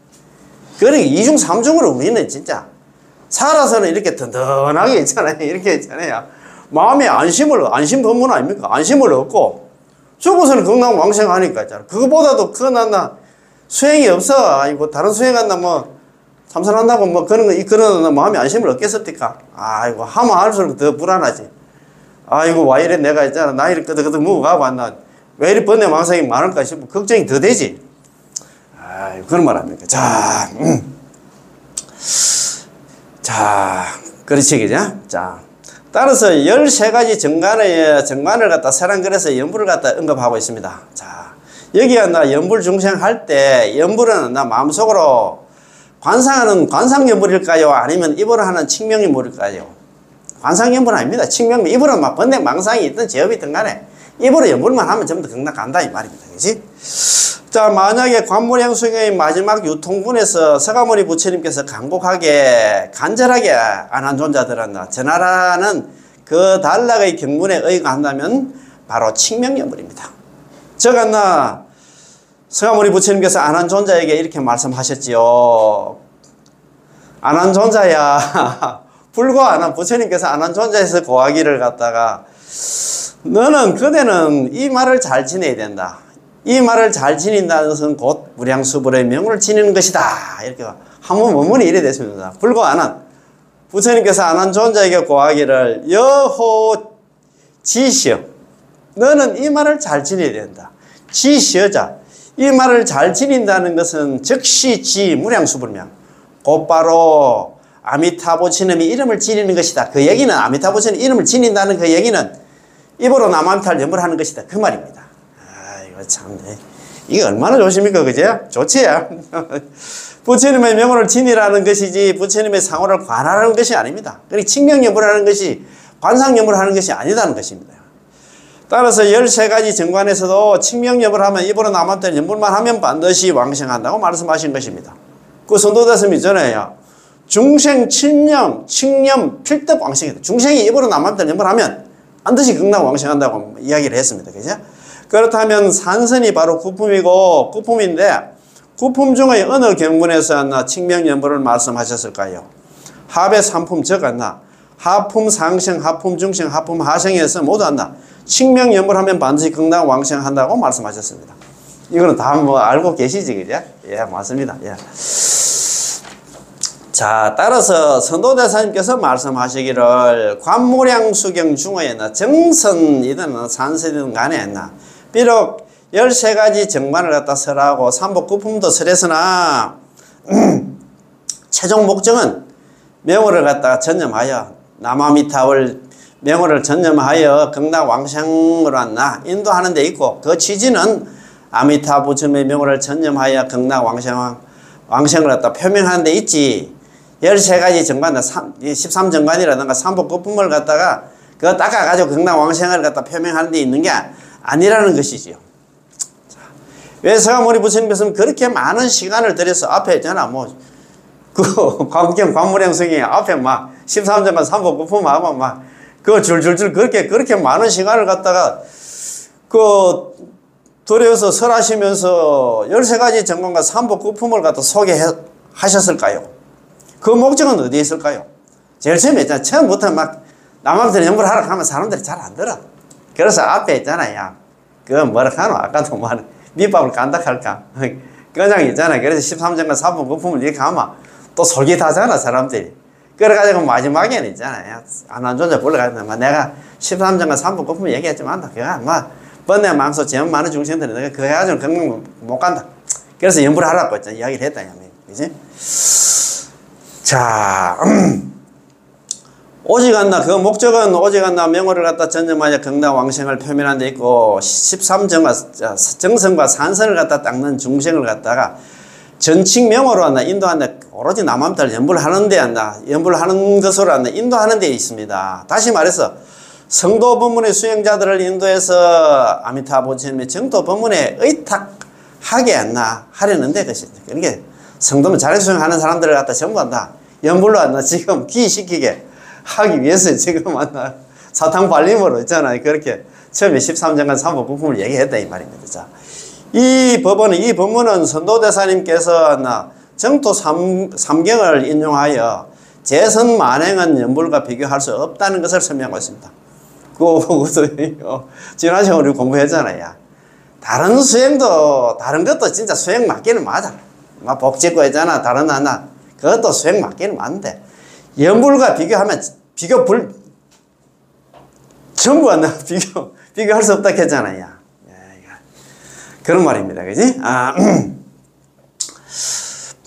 그러니까 이중 삼중으로 우리는 진짜 살아서는 이렇게 든든하게 있잖아요. 이렇게 있잖아요. 마음에 안심 법문 아닙니까? 안심을 얻고 죽어서는 극락 왕생하니까 있잖아. 그거보다도 그건 수행이 없어. 아이고 다른 수행한다 참선한다고 그런 마음에 안심을 얻겠습니까? 아이고 하면 할수록 더 불안하지. 아이고 와 이래 내가 있잖아 나이를 끄덕끄덕 먹어가고 왜 이리 번뇌 망상이 많을까 싶고 걱정이 더 되지. 그런 말 합니까? 자, 그렇지, 그죠? 자, 따라서 13가지 정관을 갖다 서란글에서 연불을 갖다 언급하고 있습니다. 자, 여기 연불 중생 할 때, 연불은 마음속으로 관상하는 관상연불일까요? 아니면 입으로 하는 칭명연불일까요? 관상연불은 아닙니다. 칭명, 입으로 번뇌 망상이 있든 제업이 있든 간에 입으로 연불만 하면 전부 다 극락 간다, 이 말입니다. 그지? 자, 만약에 관무량수경의 마지막 유통분에서 서가모니 부처님께서 간곡하게 간절하게 안한존자들은 전하라는 그 단락의 경문에 의거한다면 바로 칭명연불입니다. 즉 서가모니 부처님께서 안한존자에게 이렇게 말씀하셨지요. 안한존자야 불고 안한 부처님께서 안한존자에서 고하기를 갖다가 그대는 이 말을 잘 지내야 된다. 이 말을 잘 지닌다는 것은 곧 무량수불의 명을 지니는 것이다. 이렇게 한번 원문이 이래 됐습니다. 불고 안한 부처님께서 안한존자에게 고하기를 여호 지시여 너는 이 말을 잘 지내야 된다. 지시여자 이 말을 잘 지닌다는 것은 즉시 지 무량수불명 곧바로 아미타부처님이 이름을 지니는 것이다. 그 얘기는 아미타부처님 이름을 지닌다는 그 얘기는 입으로 남암탈 연불하는 것이다. 그 말입니다. 참네. 이게 얼마나 좋습니까? 그제? 좋지? 부처님의 명호를 지니라는 것이지 부처님의 상호를 관하라는 것이 아닙니다. 그러니까 칭명연불하는 것이 관상연불하는 것이 아니다는 것입니다. 따라서 13가지 정관에서도 칭명연불하면 입으로 남았던 연불만 하면 반드시 왕생한다고 말씀하신 것입니다. 그 선도대스님 있잖아요. 중생, 칙념, 필덕왕생이다. 중생이 입으로 남한테 연불하면 반드시 극락왕생한다고 이야기를 했습니다. 그죠? 그렇다면 산선이 바로 구품이고, 구품인데, 구품 중에 어느 경문에서 칙명연불을 말씀하셨을까요? 합의 삼품 적었나? 하품 상생, 하품 중생, 하품 하생에서 모두 한다. 칙명연불하면 반드시 극락왕생한다고 말씀하셨습니다. 이거는 다 뭐 알고 계시지, 그죠? 예, 맞습니다. 예. 자, 따라서 선도대사님께서 말씀하시기를 관무량수경 중어에나 정선이든 산선이든 간에 비록 13가지 정관을 갖다 설하고 삼복구품도 설했으나 최종 목적은 명호를 갖다가 전념하여 남아미타월 명호를 전념하여 극락왕생으로 인도하는 데 있고, 그 취지는 아미타 부처의 명호를 전념하여 극락왕생을 갖다 표명하는 데 있지, 13가지 정관, 13정관이라든가 삼복구품을 갖다가 그거 닦아가지고 극락왕생을 갖다 표명하는 데 있는 게 아니라는 것이지요. 왜 서가모니 부처님께서는 그렇게 많은 시간을 들여서 앞에 있잖아, 광경 관무량성이 앞에 13정관 삼복구품하고 그거 줄줄줄 그렇게 많은 시간을 갖다가 들여서 설하시면서 13가지 정관과 삼복구품을 갖다 소개하셨을까요? 그 목적은 어디에 있을까요? 제일 처음에 있잖아. 처음부터 남한테 연구를 하라고 하면 사람들이 잘 안 들어. 그래서 앞에 있잖아요. 그거 뭐라 하노? 아까도 밑밥을 깐다 할까? 그냥 있잖아. 그래서 13정관 삼복구품을 이렇게 하면 또 솔깃하잖아, 사람들이. 그래가지고 마지막에는 있잖아요. 안한존자 불러가지고 내가 13정관 삼복구품 얘기했지만 그거 번뇌 망소 죄업 많은 중생들이 내가 그거 해가지고 건강 못 간다. 그래서 연구를 하라고 했잖아. 이야기를 했다. 그지? 자, 오직안나, 그 목적은 오직안나 명호를 갖다 전념하여 극락왕생을 표면한 데 있고, 13정과 정성과 산선을 갖다 닦는 중생을 갖다가 전칙 명호로 인도한다. 오로지 남함들 연불 하는 데 연불 하는 것으로 인도하는 데 있습니다. 다시 말해서 성도 법문의 수행자들을 인도해서 아미타 부처님의 정도 법문에 의탁하게 하려는데, 그러니까 성도는 자력 수행하는 사람들을 갖다 전부 연불로 지금 기시키게 하기 위해서 지금 사탕 발림으로 있잖아요. 그렇게 처음에 13정관 삼복구품을 얘기했다 이 말입니다. 자, 이 법문은 선도대사님께서 정토 3경을 인용하여 재선 만행은 연불과 비교할 수 없다는 것을 설명하고 있습니다. 그것도 지난 시간에 우리 공부했잖아요. 다른 것도 진짜 수행 맞기는 맞아. 복직고 있잖아. 다른 그것도 수행 맞기는 맞는데, 연불과 비교하면 전부 비교할 수 없다 했잖아요. 그런 말입니다. 그지?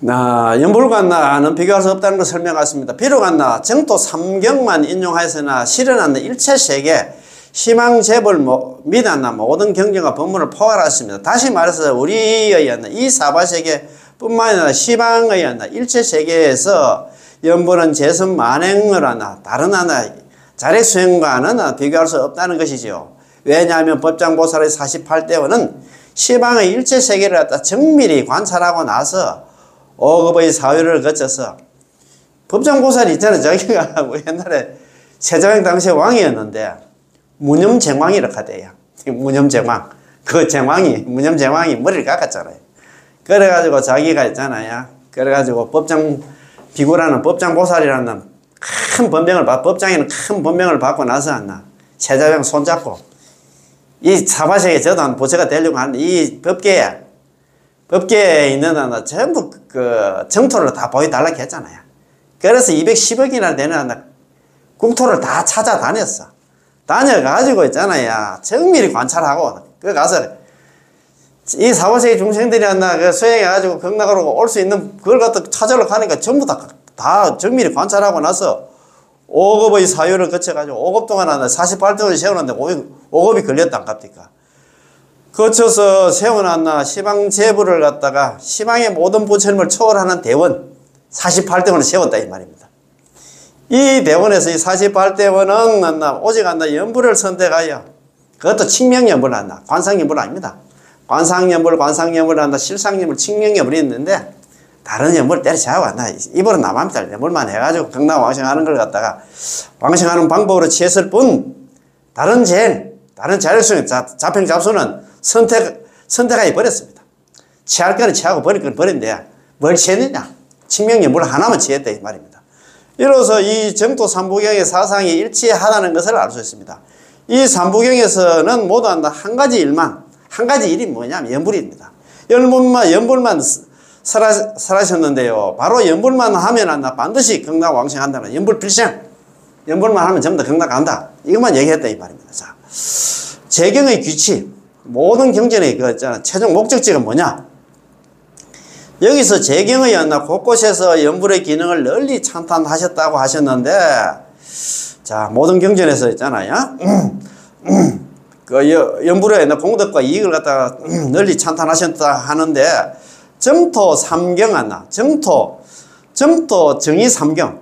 연불과 비교할 수 없다는 걸 설명했습니다. 비록 정토 3경만 인용하였으나 실은 일체세계 희망재벌 및 모든 경전과 법문을 포괄했습니다. 다시 말해서 우리의 이 사바세계 뿐만 아니라 시방의 일체세계에서 연불은 재선 만행을 다른 자력 수행과는 비교할 수 없다는 것이지요. 왜냐하면 법장보살의 48대원은 시방의 일체세계를 갖다 정밀히 관찰하고 나서 5급의 사유를 거쳐서, 법장보살이 있잖아요. 자기가 옛날에 세자왕 당시에 왕이었는데 무념쟁왕이라고 하대요. 무념쟁왕. 무념쟁왕이 머리를 깎았잖아요. 그래가지고 자기가 있잖아요. 그래가지고 비구라는 법장보살이라는 큰 번병을 법장에는 큰 번병을 받고 나서 세자왕 손잡고 이 사바세계 저도 보체가 되려고 하는데, 이 법계에 있는 전부 정토를 다 보여달라고 했잖아요. 그래서 210억이나 되는 국토를 다 찾아다녔어. 다녀가지고 있잖아요. 정밀히 관찰하고, 가서 이 사바세계 중생들이 수행해가지고 극락으로 올 수 있는 그걸 갖다 찾으러 가니까 전부 다 정밀히 관찰하고 나서 5급의 사유를 거쳐가지고 5급 동안 48등을 세우는데 5급이 걸렸다, 안 갑니까? 거쳐서 세워놨나 시방재부를 갖다가 시방의 모든 부처님을 초월하는 대원 48대원을 세웠다 이 말입니다. 이 대원에서 이 48대원은 오직 연불을 선택하여, 그것도 칙명연불을 관상연불 아닙니다. 관상연불 실상연불, 칙명연불이 있는데 다른 연불을 때려치하고 왔나. 입으로 남합니다. 연불만 해가지고 극락 왕생하는 걸 갖다가 왕생하는 방법으로 취했을 뿐, 다른 자율성, 자평잡수는 선택하게 버렸습니다. 취할 거는 취하고 버릴 거는 버린데, 뭘 취했느냐? 칙명연불 하나만 취했다, 이 말입니다. 이로써 이 정토 삼부경의 사상이 일치하다는 것을 알 수 있습니다. 이 삼부경에서는 모두 한 가지 일이 뭐냐면 연불입니다. 연불만 설하셨는데요. 바로 연불만 하면 반드시 극락 왕생한다는 연불 필생. 연불만 하면 전부 다 극락 간다. 이것만 얘기했다 이 말입니다. 자, 재경의 규칙. 모든 경전의 최종 목적지가 뭐냐? 여기서 재경의 곳곳에서 연불의 기능을 널리 찬탄하셨다고 하셨는데, 자, 모든 경전에서 있잖아요. 연불의 공덕과 이익을 갖다가 널리 찬탄하셨다 하는데, 정토 삼경 정토 정의 삼경,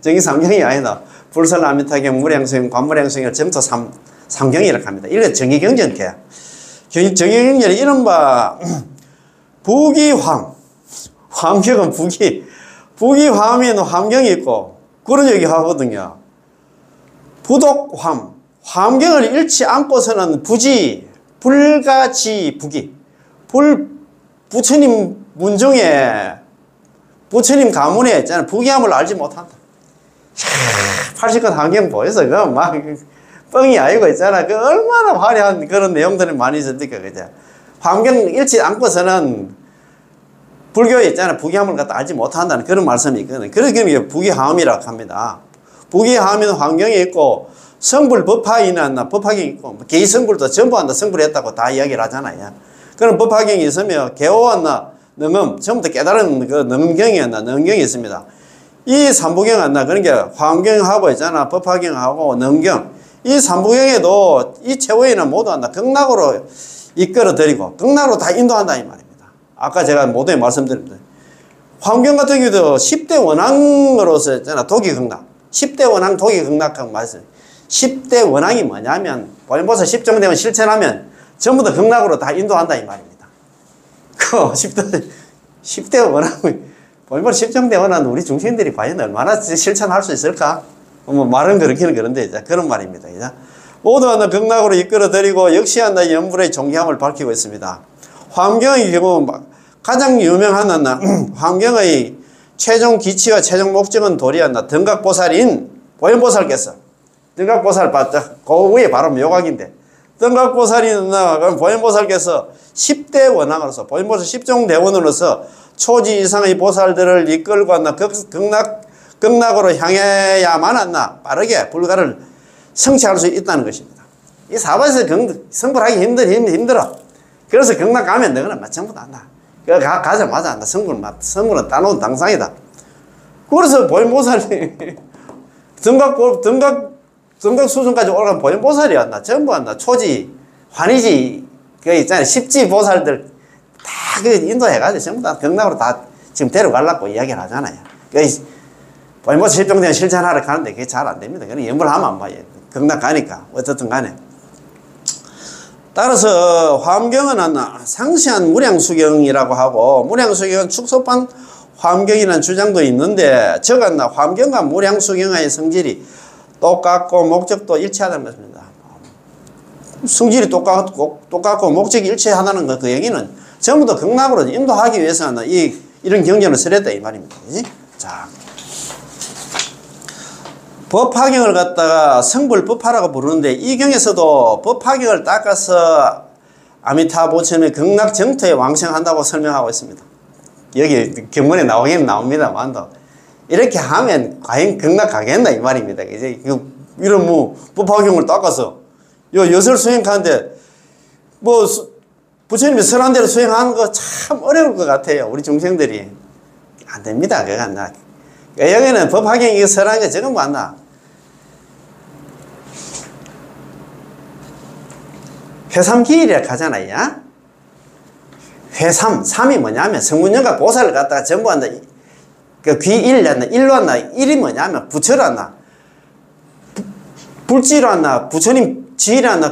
정의 삼경이 아니다. 불설아미타경, 무량수경, 관무량수경을 정토 삼경이라고 합니다. 이게 정의경전이에요. 정의경전이 이른바 부기황, 황경은 부기황에는 환경이 있고 그런 얘기 하거든요. 부독황, 환경을 잃지 않고서는 불가지 부기, 부처님 문중에, 부처님 가문에 있잖아요. 부기함을 알지 못한다. 80건 환경 보여서 그거 막 뻥이 아니고 있잖아. 그 얼마나 화려한 그런 내용들이 많이 있으니까, 그죠? 환경 잃지 않고서는 불교에 있잖아. 부기함을 갖다 알지 못한다는 그런 말씀이 있거든요. 그러기에 부기함이라고 합니다. 부기함은 환경이 있고, 성불 법화이나 법화경이 있고, 개의성불도 전부 한다 성불했다고 다 이야기를 하잖아요. 그런 법화경이 있으며, 개호왔나, 능음, 전부 다 깨달은 그 능경이었나, 능경이 있습니다. 이 삼부경 그런 게 환경하고 있잖아. 법화경하고 능경. 이 삼부경에도 이 최후에는 모두 한다. 극락으로 이끌어드리고, 극락으로 다 인도한다, 이 말입니다. 아까 제가 모두에 말씀드렸는데, 환경 같은 경우도 10대 원앙으로서 있잖아. 도기극락. 10대 원앙 도기극락하고 말씀. 10대 원앙이 뭐냐면, 보현보살 10정대원 실천하면 전부 다 극락으로 다 인도한다, 이 말입니다. 그 10대 원앙, 보현보살 10정대원은 우리 중생들이 과연 얼마나 실천할 수 있을까? 뭐 말은 그렇기는 그런데 그런 말입니다. 모두 하나 극락으로 이끌어드리고 역시 하나 연불의 존귀함을 밝히고 있습니다. 환경의 경우 가장 유명한 환경의 최종 기치와 최종 목적은 도리한다. 등각보살인 보현보살께서, 등각보살 그 위에 바로 묘각인데, 등각보살인 보현보살께서 10대 원앙으로서, 보현보살 10종 대원으로서 초지 이상의 보살들을 이끌고 극락으로 향해야만 빠르게 불가를 성취할 수 있다는 것입니다. 이 사바에서 성불하기 힘들어. 그래서 극락 가면 너는 전부 다 한다. 가자마자 한다. 성불은 따놓은 당상이다. 그래서 보현보살이 등각 수준까지 올라간 보현보살이었나. 전부 한다. 초지, 환희지, 그 있잖아요. 십지 보살들 다 인도해가지고 전부 다 극락으로 다 지금 데려가려고 이야기를 하잖아요. 보현보살 10정대는 실천하러 가는데 그게 잘 안 됩니다. 그냥 연불하면 극락 가니까. 어쨌든 간에. 따라서 화엄경은 상시한 무량수경이라고 하고, 무량수경은 축소판 화엄경이라는 주장도 있는데, 화엄경과 무량수경의 성질이 똑같고 목적도 일치하다는 것입니다. 성질이 똑같고 목적이 일치하다는 것, 그 얘기는 전부 다 극락으로 인도하기 위해서는 이런 경전을 설했다 이 말입니다. 그치? 자, 법화경을 갖다가 성불법화라고 부르는데, 이 경에서도 법화경을 닦아서 아미타 부처님의 극락 정토에 왕생한다고 설명하고 있습니다. 여기 경문에 나오긴 나옵니다만도 이렇게 하면 과연 극락 가겠나 이 말입니다. 이제 이런 법화경을 닦아서 여설 수행하는데 부처님이 설한 대로 수행하는 거 참 어려울 것 같아요. 우리 중생들이 안 됩니다. 그거 여기는 법화경이 설한 게 저건 맞나? 회삼기일이라고 하잖아요. 삼이 뭐냐면 성문영과 보살을 갖다가 전부 한다. 그 귀일 한다. 일로 한다. 일이 뭐냐면 부처로 한다. 불지로 한다. 부처님 지휘를 한다.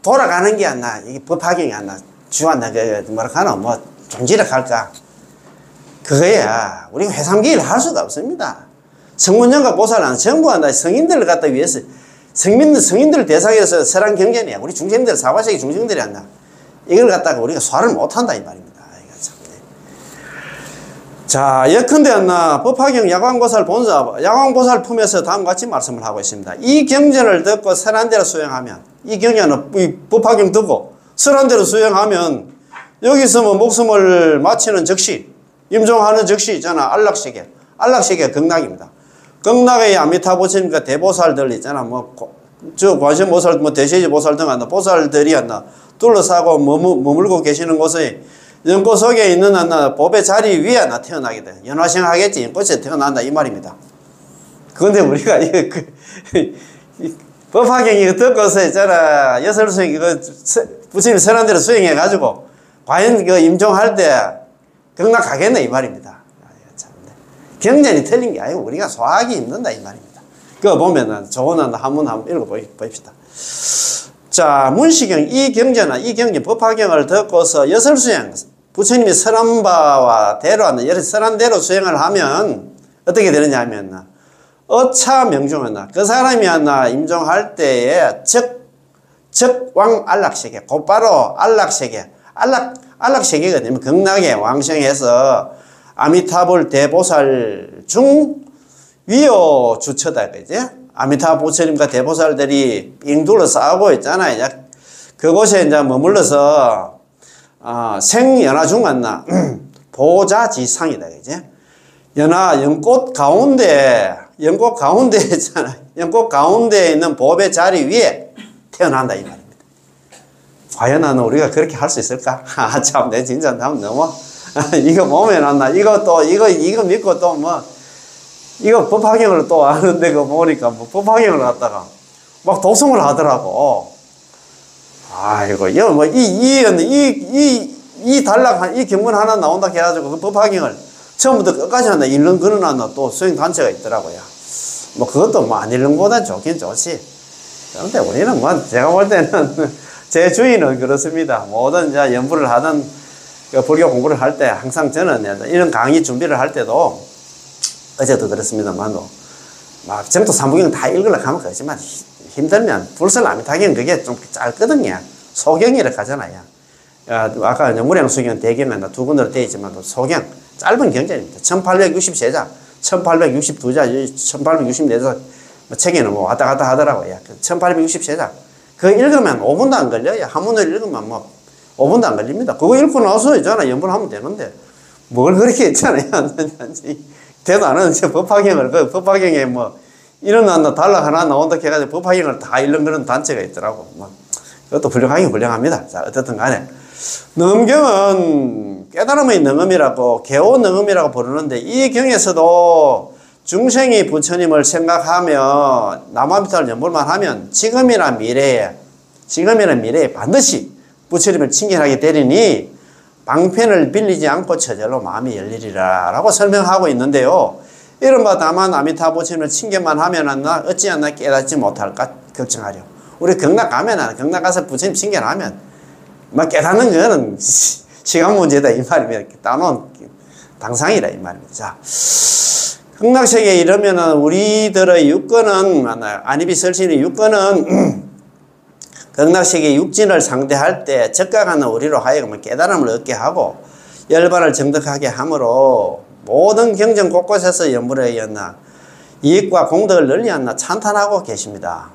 돌아가는 게 한다. 이게 법화경이 한다. 주한다. 뭐라 하나, 종지라 할까. 그거야 우리가 회삼기를 할 수가 없습니다. 성문연각 보살은 정부가 성인들을 갖다 위해서 성인들 대상에서 설한 경전이야. 우리 중생들 사바세계 중생들이 한다. 이걸 갖다가 우리가 소화를 못한다 이 말입니다. 자, 예컨대 법화경 야광보살 본사, 야광보살 품에서 다음과 같이 말씀을 하고 있습니다. 이 경전을 듣고 선한 대로 수행하면, 이 경전은 이 법화경 듣고 선한 대로 수행하면 여기서 뭐 목숨을 마치는 즉시, 임종하는 즉시 있잖아. 안락세계. 안락세계가 극락입니다. 극락의 아미타부처님과 대보살들 있잖아. 관세음보살, 대세지보살 등 보살들이 둘러싸고 머물고 계시는 곳에 연꽃 속에 있는 법의 자리 위에 태어나게 돼. 연화생 하겠지. 연꽃에 태어난다. 이 말입니다. 그런데 우리가 법화경 듣고서 있잖아. 여설수행 부처님 선한 대로 수행해가지고 과연 임종할 때 극락 가겠네. 이 말입니다. 경전이 틀린 게 아니고 우리가 소화하기 힘든다. 이 말입니다. 그거 보면은 좋은 한번 읽어봅시다. 자, 문시경 이 경전 법화경을 듣고서 여설수행 부처님이 설한 바와 대로 설한 대로 수행을 하면 어떻게 되느냐 하면 어차 명중하나 그 사람이 임종할 때에 적왕 안락세계 곧바로 안락세계 안락세계가 되면 극락에 왕생해서 아미타불 대보살 중 위요 주처다 그지? 아미타불 부처님과 대보살들이 빙 둘러싸고 있잖아요. 그곳에 이제 머물러서 생연화중 보자지상이다 그지? 연꽃 가운데 있잖아. 연꽃 가운데에 있는 법의 자리 위에 태어난다 이 말입니다. 과연 우리가 그렇게 할 수 있을까? 참, 내 진짜 너무 이거 보면 이거 믿고 또 이거 법화경을 또 아는데 그 보니까 법화경을 갖다가 막 독송을 하더라고. 아이고, 이거 이 단락, 이 경문 하나 나온다 해가지고 그 법화경을 처음부터 끝까지 읽는 그런 또 수행단체가 있더라고요. 그것도 안 읽는 것보다 좋긴 좋지. 그런데 우리는 제가 볼 때는 제 주인은 그렇습니다. 모든 연부를 하든 불교 공부를 할 때 항상 저는 이런 강의 준비를 할 때도 어제도 그렇습니다만도 정토 삼부경 다 읽으려고 하면 그렇지만 힘들면 불설아미타경 그게 좀 짧거든요. 소경이라고 하잖아요. 아까 무량수경 대경은 두 군데로 되어 있지만 소경 짧은 경전입니다. 1860세자 1862자 1864자 책에는 왔다 갔다 하더라고요. 1860세자 그거 읽으면 5분도 안 걸려요. 한문을 읽으면 5분도 안 걸립니다. 그거 읽고 나서 있잖아. 연불하면 되는데 뭘 그렇게 했잖아요. 대도 안 하는 법화경을 법화경에 이런 단락 하나 나온다 해가지고 법화경을 다 읽는 그런 단체가 있더라고. 그것도 훌륭하긴 훌륭합니다. 자, 어쨌든 간에 능엄경은 깨달음의 능엄이라고 개오능엄이라고 부르는데 이 경에서도 중생이 부처님을 생각하며 남아비탈 연불만 하면 지금이나 미래에 반드시 부처님을 친견하게 되리니 방편을 빌리지 않고 저절로 마음이 열리리라 라고 설명하고 있는데요. 이른바 다만 아미타 부처님을 친견만 하면 어찌하나 깨닫지 못할까 걱정하려. 우리 극락 가서 부처님 친견하면 깨닫는 거는 시간 문제다 이 말입니다. 따놓은 당상이다 이 말입니다. 자, 극락세계에 이르면은 우리들의 육건은 안이비설신의 육건은 극락세계 육진을 상대할 때 적각하는 우리로 하여금 깨달음을 얻게 하고 열반을 정득하게 함으로 모든 경전 곳곳에서 연불에 이익과 공덕을 널리 찬탄하고 계십니다.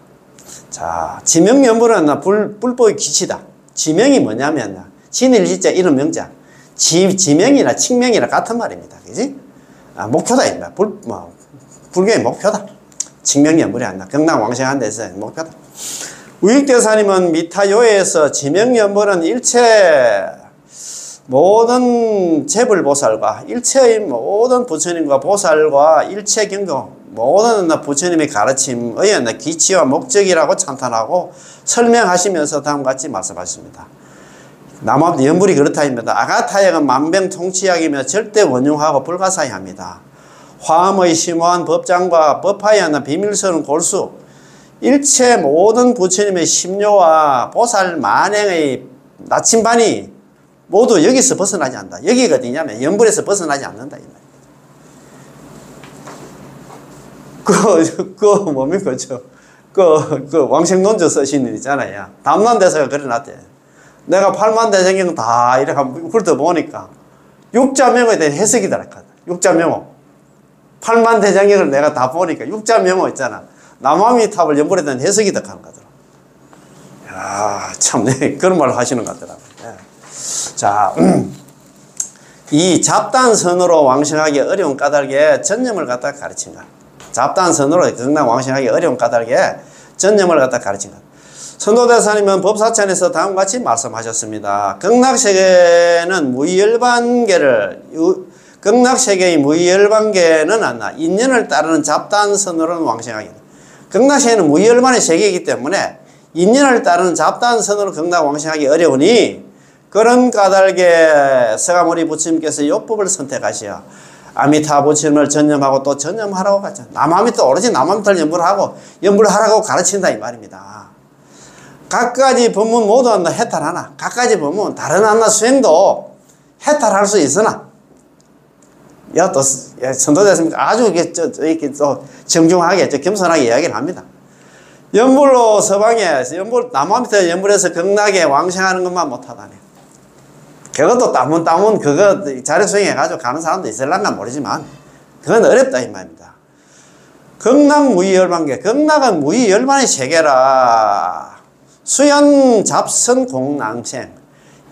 자, 지명연불은 불법의 기치다. 지명이 뭐냐면 진일지자 이름 명자 지명이나 칙명이나 같은 말입니다. 그지? 목표다 입니다. 불교의 목표다. 칙명연불이 경락왕생한 데서 목표다. 우익대사님은 미타요에서 지명연불은 일체 모든 재불보살과 일체의 모든 부처님과 보살과 일체 경도 모든 부처님의 가르침의 기치와 목적이라고 찬탄하고 설명하시면서 다음과 같이 말씀하십니다. 남합 연불이 그렇다입니다. 아가타역은 만병통치약이며 절대 원흉하고 불가사의합니다. 화엄의 심오한 법장과 법화에 비밀스러운 골수 일체 모든 부처님의 심료와 보살 만행의 나침반이 모두 여기서 벗어나지 않는다. 여기가 어디냐면 연불에서 벗어나지 않는다 이 말이에요. 뭡니까 그 왕생론저 쓰신 일 있잖아요. 담난대사가 그려놨대. 내가 8만 대장경 다 이렇게 훑어보니까 육자명어에 대한 해석이 다르거든. 육자명어 8만 대장경을 내가 다 보니까 육자명어 있잖아. 남아미탑을 연불에 대한 해석이 더 하는 거더라. 야, 참, 네, 그런 말을 하시는 것 같더라고요. 네. 자, 이 잡단선으로 왕생하기 어려운 까닭에 전념을 갖다 가르친 것. 잡단선으로 극락 왕생하기 어려운 까닭에 전념을 갖다 가르친 것. 선도대사님은 법사천에서 다음과 같이 말씀하셨습니다. 극락세계는 무의열반계를 극락세계의 무의열반계는 않나 인연을 따르는 잡단선으로는 왕생하기. 극락세계는 무의열반의 세계이기 때문에 인연을 따르는 잡단선으로 극락 왕생하기 어려우니 그런 까닭에 서가모니 부처님께서 요법을 선택하시어 아미타 부처님을 전념하고 또 전념하라고 가르쳐. 남아미타 오로지 남아미타를 연불하라고 가르친다 이 말입니다. 각가지 법문 모두 한다 해탈하나 각가지 법문 다른 하나 수행도 해탈할 수 있으나 또 선도됐습니까? 아주 이렇게 또 정중하게 겸손하게 이야기를 합니다. 연불로 서방에 남아미타 연불에서 극락에 왕생하는 것만 못하다네. 그것도 따문 그거 자력 수행해가지고 가는 사람도 있을란가 모르지만 그건 어렵다 이 말입니다. 극락 무의열반계 극락은 무의열반의 세계라. 수연 잡선 공낭생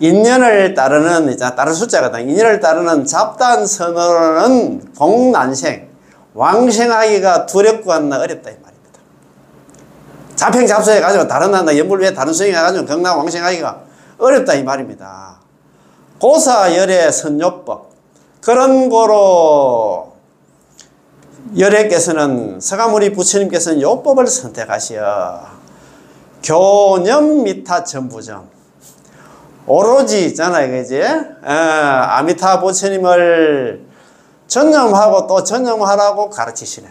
인연을 따르는 다른 숫자거든. 인연을 따르는 잡단선으로는 공난생 왕생하기가 두렵고 한나 어렵다 이 말입니다. 잡행잡소해가지고 다른 한나 연불 위에 다른 수행해가지고 극락 왕생하기가 어렵다 이 말입니다. 고사열의 선요법 그런 거로 열애께서는 서가모니 부처님께서는 요법을 선택하시어 교념 미타 전부점 오로지 있잖아요 그지? 아미타 부처님을 전념하고 또 전념하라고 가르치시네.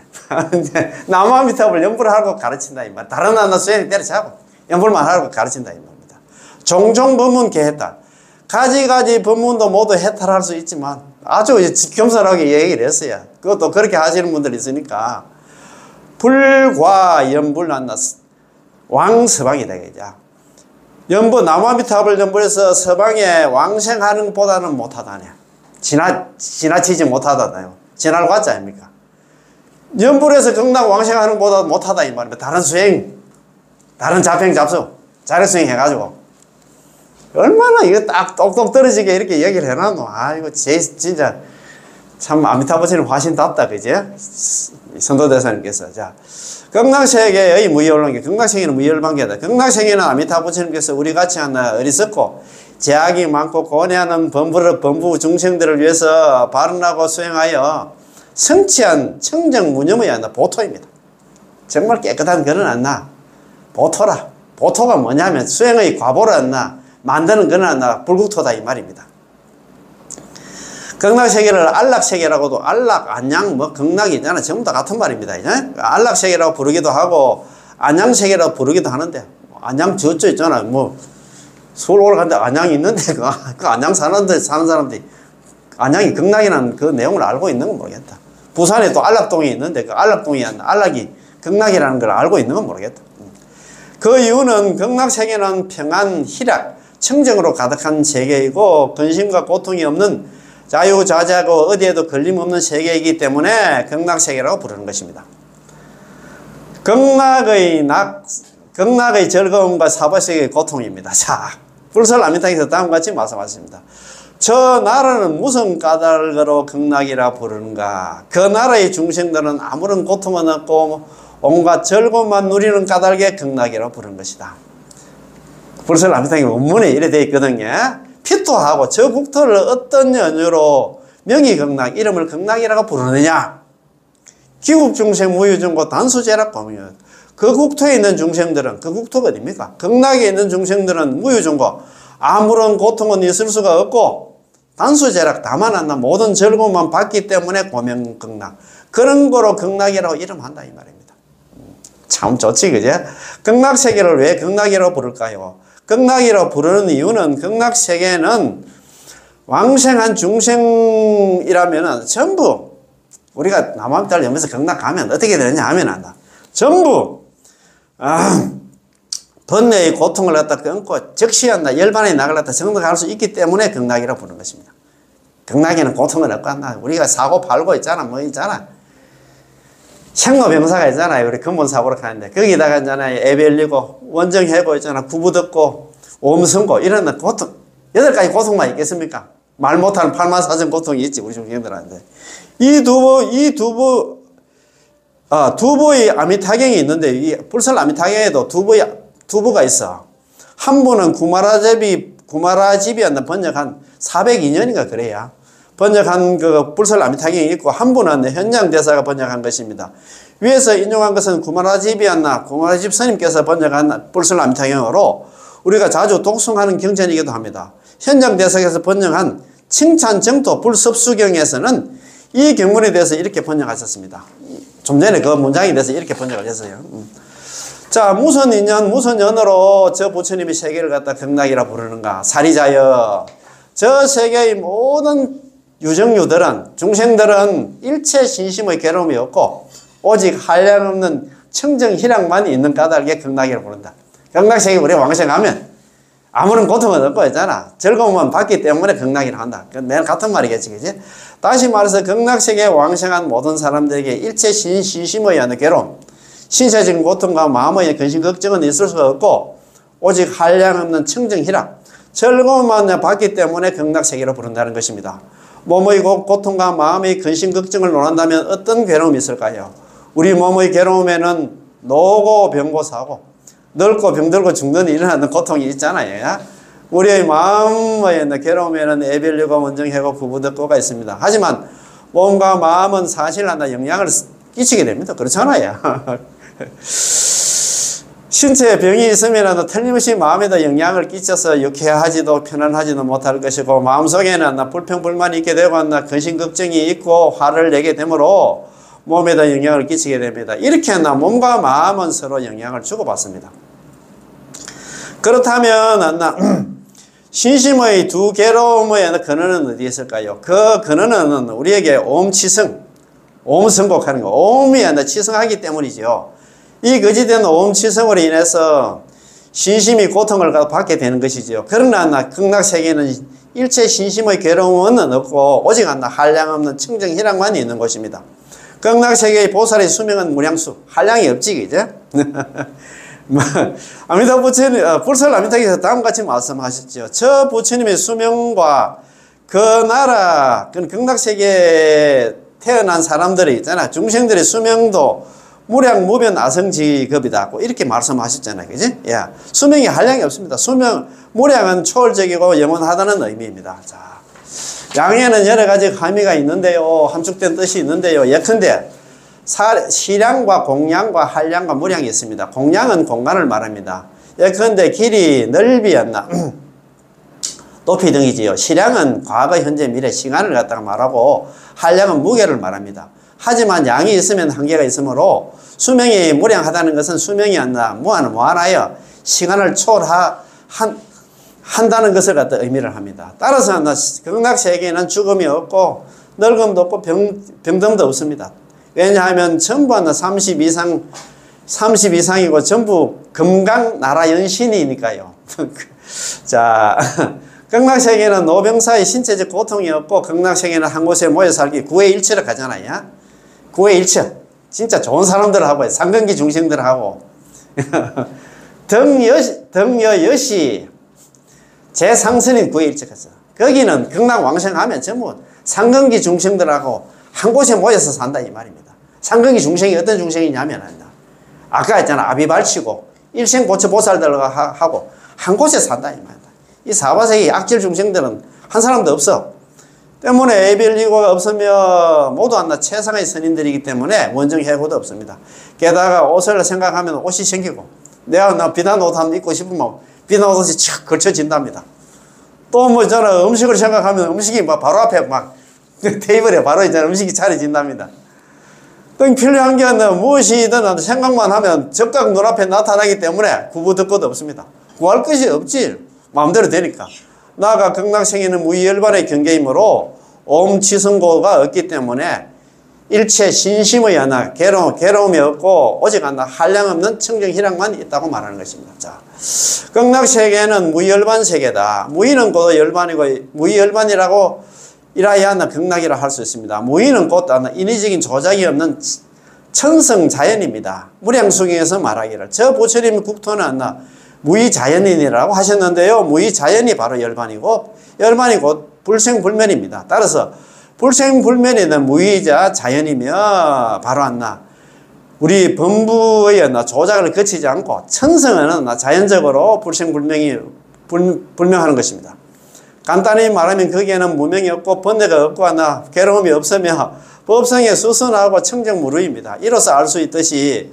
남아미타를 연불하라고 가르친다 이 말. 다른 하나 수행이 때려차고 연불만 하라고 가르친다 이 말입니다. 종종 법문 개해탈 가지가지 법문도 모두 해탈할 수 있지만 아주 겸손하게 얘기를 했어요. 그것도 그렇게 하시는 분들이 있으니까 불과 연불난다 왕서방이 되겠죠. 남아미탑을 연불해서 서방에 왕생하는 것보다는 못하다네. 지나치지 못하다네요. 지날 과자 아닙니까? 연불해서 극락 왕생하는 것보다 못하다 이 말입니다. 다른 수행, 다른 잡행잡수, 자력수행 해가지고 얼마나 이거 딱 똑똑 떨어지게 이렇게 얘기를 해놨노. 아, 이거 진짜 참 아미타부처님 화신답다, 그제? 선도대사님께서. 자, 극락세계의 무의열반계, 극락세계는 무의열반계다. 극락세계는 아미타부처님께서 우리 같이 하나 어리석고 제약이 많고 고뇌하는 범부 중생들을 위해서 발언하고 수행하여 성취한 청정무념의 한나 보토입니다. 정말 깨끗한 글은 안나 보토라. 보토가 뭐냐면 수행의 과보를 안나 만드는 건 하나 불국토다 이 말입니다. 극락세계를 안락세계라고도 안락, 안양, 극락이 있잖아. 전부 다 같은 말입니다. 안락세계라고 부르기도 하고 안양세계라고 부르기도 하는데 안양 저쪽 있잖아. 서울 올라가는데 안양이 있는데 그 안양 사는 사람들이 안양이 극락이라는 그 내용을 알고 있는 건 모르겠다. 부산에 또 안락동이 있는데 그 안락동이 안락이 극락이라는 걸 알고 있는 건 모르겠다. 그 이유는 극락세계는 평안, 희락, 청정으로 가득한 세계이고 근심과 고통이 없는 자유자재하고 어디에도 걸림없는 세계이기 때문에 극락세계라고 부르는 것입니다. 극락의 즐거움과 사바세계의 고통입니다. 자, 불설아미타에서 다음과 같이 말씀하셨습니다. 저 나라는 무슨 까닭으로 극락이라 부르는가? 그 나라의 중생들은 아무런 고통은 없고 온갖 즐거움만 누리는 까닭에 극락이라고 부르는 것이다. 불설아미타의 원문에 이래 되어 있거든요. 피토하고 저 국토를 어떤 연유로 명의 극락, 이름을 극락이라고 부르느냐? 기국중생 무유중고 단수제락 범위요. 그 국토에 있는 중생들은, 그 국토가 어딥니까? 극락에 있는 중생들은 무유중고 아무런 고통은 있을 수가 없고 단수제락 다만 한다 모든 즐거움만 받기 때문에 고명극락 그런 거로 극락이라고 이름한다 이 말입니다. 참 좋지 그제? 극락세계를 왜 극락이라고 부를까요? 극락이라고 부르는 이유는 극락세계는 왕생한 중생이라면은 전부 우리가 남암달 염에서 극락 가면 어떻게 되느냐 하면 한다. 전부 번뇌의 고통을 갖다 끊고 적시한다. 열반에 나가려다 정득할 수 있기 때문에 극락이라고 부르는 것입니다. 극락에는 고통을 얻고 한다. 우리가 사고 팔고 있잖아. 뭐 있잖아. 생로병사가 있잖아요. 우리 근본사고로 가는데 거기다가 있잖아요. 애별리고 원정해고 있잖아. 구부듣고 오음승고 이런 고통 8가지 고통만 있겠습니까? 말 못하는 팔만사천 고통이 있지 우리 중생들한테. 두부의 아미타경이 있는데 이 불설 아미타경에도 두부가 있어. 한 분은 구마라집이었나 번역한 402년인가 그래야 번역한 그 불설 아미타경이 있고 한 분은 현장 대사가 번역한 것입니다. 위에서 인용한 것은 구마라집이었나 구마라집 스님께서 번역한 불설 아미타경으로 우리가 자주 독송하는 경전이기도 합니다. 현장 대사께서 번역한 칭찬정토 불섭수경에서는 이 경문에 대해서 이렇게 번역하셨습니다. 좀 전에 그 문장에 대해서 이렇게 번역을 했어요. 자, 무슨 인연, 무슨 연으로 저 부처님이 세계를 갖다 극락이라 부르는가? 사리자여, 저 세계의 모든 유정류들은, 중생들은 일체 신심의 괴로움이 없고 오직 한량없는 청정희락만 있는 까닭에 극락이라 부른다. 극락세계 우리가 왕생하면 아무런 고통은 없고 있잖아. 즐거움만 받기 때문에 극락이라 한다. 매일 같은 말이겠지, 그지? 다시 말해서 극락세계에 왕생한 모든 사람들에게 일체 신심의 어느 괴로움, 신체적인 고통과 마음의 근심 걱정은 있을 수가 없고 오직 한량없는 청정희락, 즐거움만 받기 때문에 극락세계로 부른다는 것입니다. 몸의 고통과 마음의 근심 걱정을 논한다면 어떤 괴로움이 있을까요? 우리 몸의 괴로움에는 노고 병고 사고 늙고 병들고 죽는 일어나는 고통이 있잖아요. 우리의 마음의 괴로움에는 애별리고 원정해고 구부듣고가 있습니다. 하지만 몸과 마음은 사실 영향을 끼치게 됩니다. 그렇잖아요. 신체에 병이 있으면 틀림없이 마음에도 영향을 끼쳐서 유쾌하지도 편안하지도 못할 것이고 마음속에는 불평불만이 있게 되고 근심 걱정이 있고 화를 내게 되므로 몸에도 영향을 끼치게 됩니다. 이렇게 몸과 마음은 서로 영향을 주고받습니다. 그렇다면 신심의 두 괴로움의 근원은 어디에 있을까요? 그 근원은 우리에게 오음치성, 오음성곡하는 거, 오음이 치성하기 때문이죠. 이 거짓된 오음치성으로 인해서 신심이 고통을 받게 되는 것이죠. 그러나 극락세계는 일체 신심의 괴로움은 없고 오직 한량없는 청정희락만 있는 곳입니다. 극락세계의 보살의 수명은 무량수, 한량이 없지, 그죠? 아미타 부처님, 불설 아미타께서 다음같이 말씀하셨죠. 저 부처님의 수명과 그 나라, 그 극락세계에 태어난 사람들이 있잖아. 중생들의 수명도 무량무변 아성지급이다. 이렇게 말씀하셨잖아요. 그지? 야, 수명이 한량이 없습니다. 무량은 초월적이고 영원하다는 의미입니다. 자, 양에는 여러 가지 함의가 있는데요. 함축된 뜻이 있는데요. 예컨대 시량과 공량과 한량과 무량이 있습니다. 공량은 공간을 말합니다. 예컨대 길이, 넓이, 높이 등이지요. 시량은 과거, 현재, 미래, 시간을 갖다가 말하고 한량은 무게를 말합니다. 하지만 양이 있으면 한계가 있으므로 수명이 무량하다는 것은 수명이 무한하여 시간을 초월한다는 것을 갖다 의미를 합니다. 따라서 극락세계에는 죽음이 없고 늙음도 없고 병듦도 없습니다. 왜냐하면 전부 30 이상이고 전부 금강 나라 연신이니까요. 자, 극락세계는 노병사의 신체적 고통이 없고 극락세계는 한 곳에 모여 살기 구회일체로 가잖아요. 구회일체. 진짜 좋은 사람들하고 상근기 중생들하고 등여여시 제상선인 구회일체 가서 거기는 극락 왕생하면 전부 상근기 중생들하고 한 곳에 모여서 산다 이 말입니다. 상근기 중생이 어떤 중생이냐면 아까 했잖아. 아비발치고 일생고처 보살들과 하고 한 곳에 산다 이 말입니다. 이 사바세계 악질 중생들은 한 사람도 없어. 때문에 애별리고가 없으면 모두 최상의 선인들이기 때문에 원정해고도 없습니다. 게다가 옷을 생각하면 옷이 생기고 내가 비단 옷 한번 입고 싶으면 비단 옷이 착 걸쳐진답니다. 또 음식을 생각하면 음식이 바로 앞에 테이블에 바로 음식이 차려진답니다. 또 필요한 게 무엇이든 생각만 하면 적각 눈앞에 나타나기 때문에 구부듣고도 없습니다. 구할 것이 없지. 마음대로 되니까. 나아가 극락생에는 무의열반의 경계이므로 옴치승고가 없기 때문에 일체 신심의 하나 괴로움이 없고 오직 하나 한량 없는 청정희락만 있다고 말하는 것입니다. 자, 극락세계는 무의열반 세계다. 무의는 곧 열반이고 무의열반이라고 이라야 하나 극락이라 할 수 있습니다. 무의는 곧 하나 인위적인 조작이 없는 천성자연입니다. 무량수경에서 말하기를 저 부처님 국토는 하나 무의자연인이라고 하셨는데요. 무의자연이 바로 열반이고 열반이 곧 불생불멸입니다. 따라서 불생불멸이든 무의자 자연이며 바로 한나 우리 범부의 한나 조작을 거치지 않고 천성은 자연적으로 불명하는 것입니다. 간단히 말하면 거기에는 무명이 없고 번뇌가 없고 하나 괴로움이 없으며 법성에 수순하고 청정무루입니다. 이로써 알 수 있듯이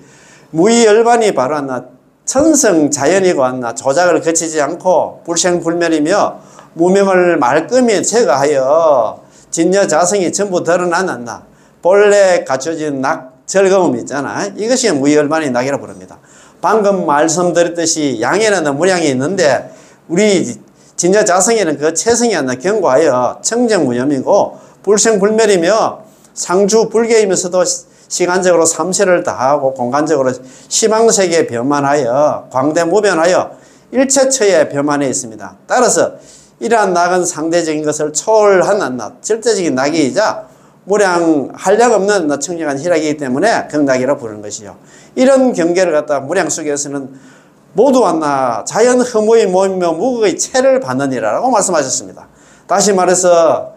무의열반이 바로 하나 천성 자연이고 하나 조작을 거치지 않고 불생불멸이며 무명을 말끔히 제거하여 진여자성이 전부 드러난 한나 본래 갖춰진 즐거움이 있잖아. 이것이 무의열반의 낙이라 부릅니다. 방금 말씀드렸듯이 양에는 무량이 있는데 우리 진여자성에는 그 체성이 하나 견고하여 청정무념이고 불생불멸이며 상주불계이면서도 시간적으로 삼세를 다하고 공간적으로 시망세계에 변만하여 광대무변하여 일체처에 변만해 있습니다. 따라서 이러한 낙은 상대적인 것을 초월한 낙, 절대적인 낙이자 무량 한량 없는 청정한 희락이기 때문에 극락이라고 부르는 것이요. 이런 경계를 갖다 무량 속에서는 모두 한나 자연 허무의 모이며 무극의 체를 받느니라고 말씀하셨습니다. 다시 말해서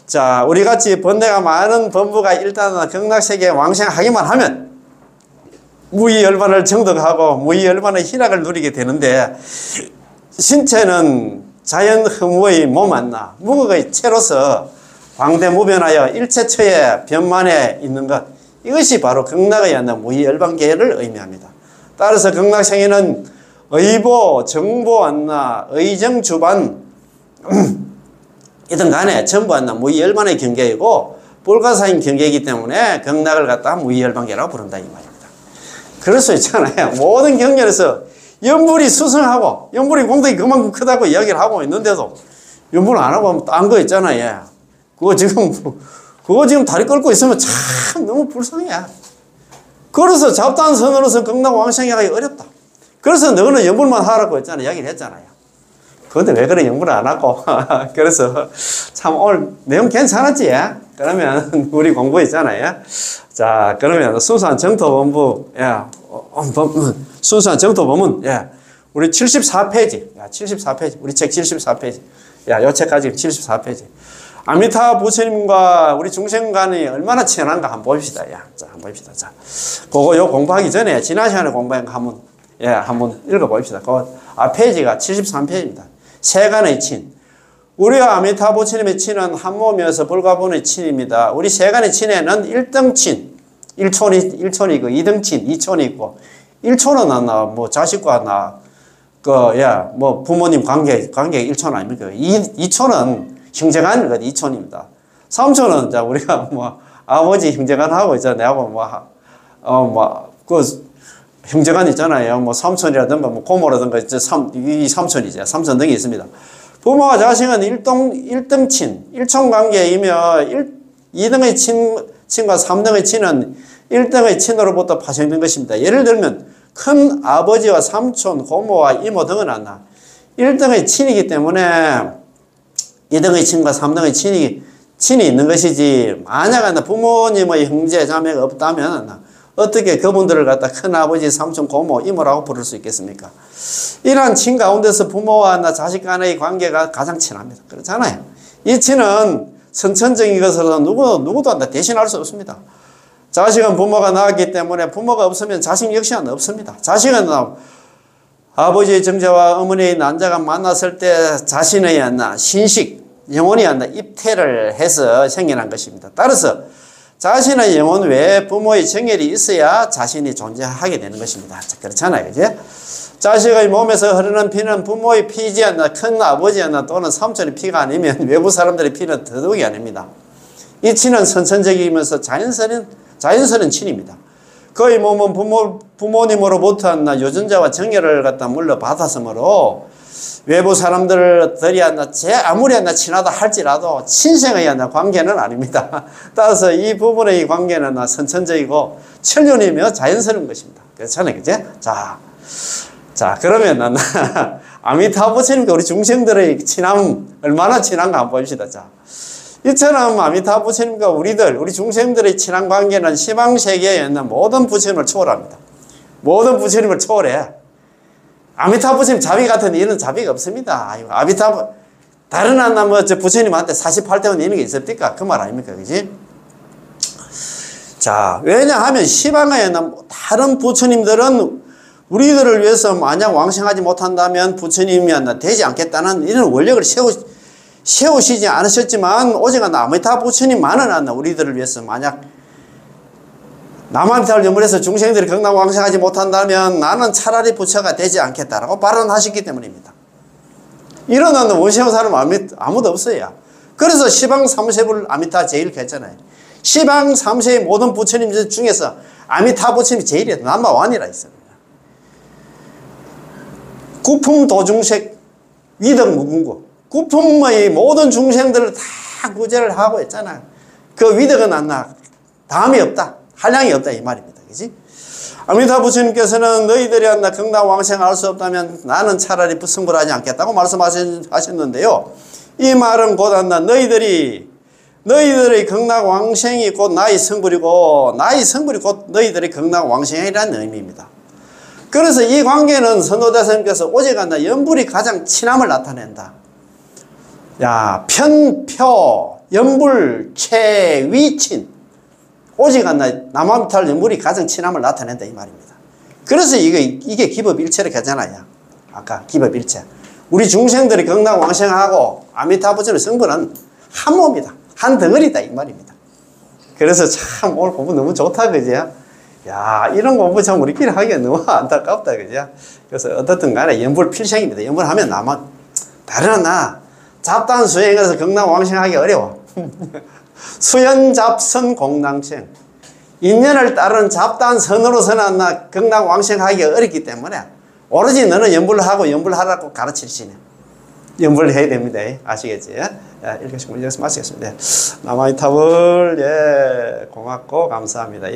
자 우리같이 번뇌가 많은 범부가 일단 극락세계에 왕생하기만 하면 무의열반을 정득하고 무의열반의 희락을 누리게 되는데 신체는 자연 허무의 몸 한나 무극의 체로서 광대무변하여 일체처에 변만해 있는 것 이것이 바로 극락의 한나 무의열반계를 의미합니다. 따라서 극락생에는 의보, 정보 한나, 의정주반 이든 간에 전부 한나 무의열반의 경계이고 불가사인 경계이기 때문에 극락을 갖다 무의열반계라고 부른다 이 말입니다. 그럴 수 있잖아요. 모든 경전에서 연불이 수승하고 연불이 공덕이 그만큼 크다고 이야기를 하고 있는데도 연불 안 하고 하면 딴 거 있잖아요. 그거 지금 다리 끌고 있으면 참 너무 불쌍해. 그래서 잡단선으로서 극락 왕생하기 어렵다. 그래서 너는 연불만 하라고 했잖아. 이야기를 했잖아요. 그런데 왜 그래 연불을 안 하고. 그래서 참 오늘 내용 괜찮았지? 그러면 우리 공부했잖아요. 자, 그러면 순수한 정토본부, 순수한 정토본문, 우리 74페이지. 74페이지. 우리 책 74페이지. 요 책까지 74페이지. 아미타 부처님과 우리 중생 간이 얼마나 친한가 한번 봅시다. 자, 한번 봅시다. 자, 그거 요 공부하기 전에 지난 시간에 공부한 거 한번 읽어봅시다. 그 페이지가 73페이지입니다. 세간의 친. 우리와 아미타 부처님의 친은 한 몸이어서 불가분의 친입니다. 우리 세간의 친에는 1등 친, 1촌이 있고 2등 친, 2촌이 있고 1촌은 하나 뭐 자식과 하나 뭐 부모님 관계 1촌 아닙니까? 2촌은 형제간 2촌입니다. 3촌은 자 우리가 뭐 아버지 형제간 하고 있잖아요. 그 형제간 있잖아요. 뭐 삼촌이라든가 뭐 고모라든가 이 3촌이죠. 3촌 등이 있습니다. 부모와 자식은 1등 친, 1촌 관계이며 2등의 친과 3등의 친은 1등의 친으로부터 파생된 것입니다. 예를 들면 큰 아버지와 삼촌, 고모와 이모 등은 하나 1등의 친이기 때문에 2등의 친과 3등의 친이 있는 것이지 만약 부모님의 형제, 자매가 없다면 어떻게 그분들을 갖다 큰아버지, 삼촌, 고모, 이모라고 부를 수 있겠습니까? 이러한 친 가운데서 부모와 자식 간의 관계가 가장 친합니다. 그렇잖아요. 이 친은 선천적인 것으로 누구도 대신할 수 없습니다. 자식은 부모가 낳았기 때문에 부모가 없으면 자식 역시 없습니다. 자식은 아버지의 정자와 어머니의 난자가 만났을 때 자신의 신식, 영혼이 입태를 해서 생겨난 것입니다. 따라서 자신의 영혼 외에 부모의 정열이 있어야 자신이 존재하게 되는 것입니다. 그렇잖아요. 그죠? 자식의 몸에서 흐르는 피는 부모의 피지 큰 아버지 또는 삼촌의 피가 아니면 외부 사람들의 피는 더더욱이 아닙니다. 이 친은 선천적이면서 자연스러운 친입니다. 그의 몸은 부모님으로부터 유전자와 정열을 갖다 물려받았으므로 외부 사람들이 아무리 친하다 할지라도 친생의 관계는 아닙니다. 따라서 이 부분의 관계는 선천적이고 천륜이며 자연스러운 것입니다. 그렇잖아요. 그제? 자, 그러면 아미타불 부처님과 우리 중생들의 얼마나 친한가 한번 봅시다. 자, 이처럼 아미타불 부처님과 우리 중생들의 친한 관계는 시방세계에 있는 모든 부처님을 초월합니다. 모든 부처님을 초월해. 아미타불 부처님 자비 같은 이런 자비가 없습니다. 다른 부처님한테 48대원 이런 게 있습니까? 그 말 아닙니까? 그지? 자, 왜냐하면 시방에 있는 다른 부처님들은 우리들을 위해서 만약 왕생하지 못한다면 부처님이 되지 않겠다는 이런 원력을 세우시지 않으셨지만 오직 아미타불 부처님만은 우리들을 위해서 만약 남아미타불 연불에서 중생들이 극락 왕생하지 못한다면 나는 차라리 부처가 되지 않겠다라고 발언하셨기 때문입니다. 이런 원시형 사람 아무도 없어요. 그래서 시방 3세불 아미타 제일 괜찮아요. 시방 3세의 모든 부처님 중에서 아미타 부처님이 제일이에요. 넘버원이라 있습니다. 구품 도중색 위덕 무궁구. 구품의 모든 중생들을 다 구제를 하고 있잖아요. 그 위덕은 다음이 없다. 한량이 없다 이 말입니다. 그지? 아미타 부처님께서는 너희들이 극락 왕생할 수 없다면 나는 차라리 승불하지 않겠다고 말씀하셨는데요. 이 말은 곧 너희들의 극락 왕생이 곧 나의 성불이고 나의 성불이 곧 너희들의 극락 왕생이라는 의미입니다. 그래서 이 관계는 선도대사님께서 오직 연불이 가장 친함을 나타낸다. 야, 편표, 연불, 최, 위친. 오직 남아미타불 연불이 가장 친함을 나타낸다 이 말입니다. 그래서 이게 기법일체를 하잖아요. 아까 기법일체. 우리 중생들이 극락 왕생하고 아미타불 부처님의 성불은 한 몸이다. 한 덩어리다 이 말입니다. 그래서 참 오늘 공부 너무 좋다 그죠? 야, 이런 공부 참 우리끼리 하기가 너무 안타깝다 그죠? 그래서 어떻든 간에 연불 필생입니다. 연불하면 다른 잡단 수행해서 극락 왕생하기 어려워. 수연잡선 공랑생. 인연을 따른 잡단선으로서는 극락 왕생하기 어렵기 때문에 오로지 너는 연불하고 연불하라고 가르치시네. 연불해야 됩니다. 아시겠지? 이렇게 여기서 마치겠습니다. 남아미타불, 고맙고 감사합니다.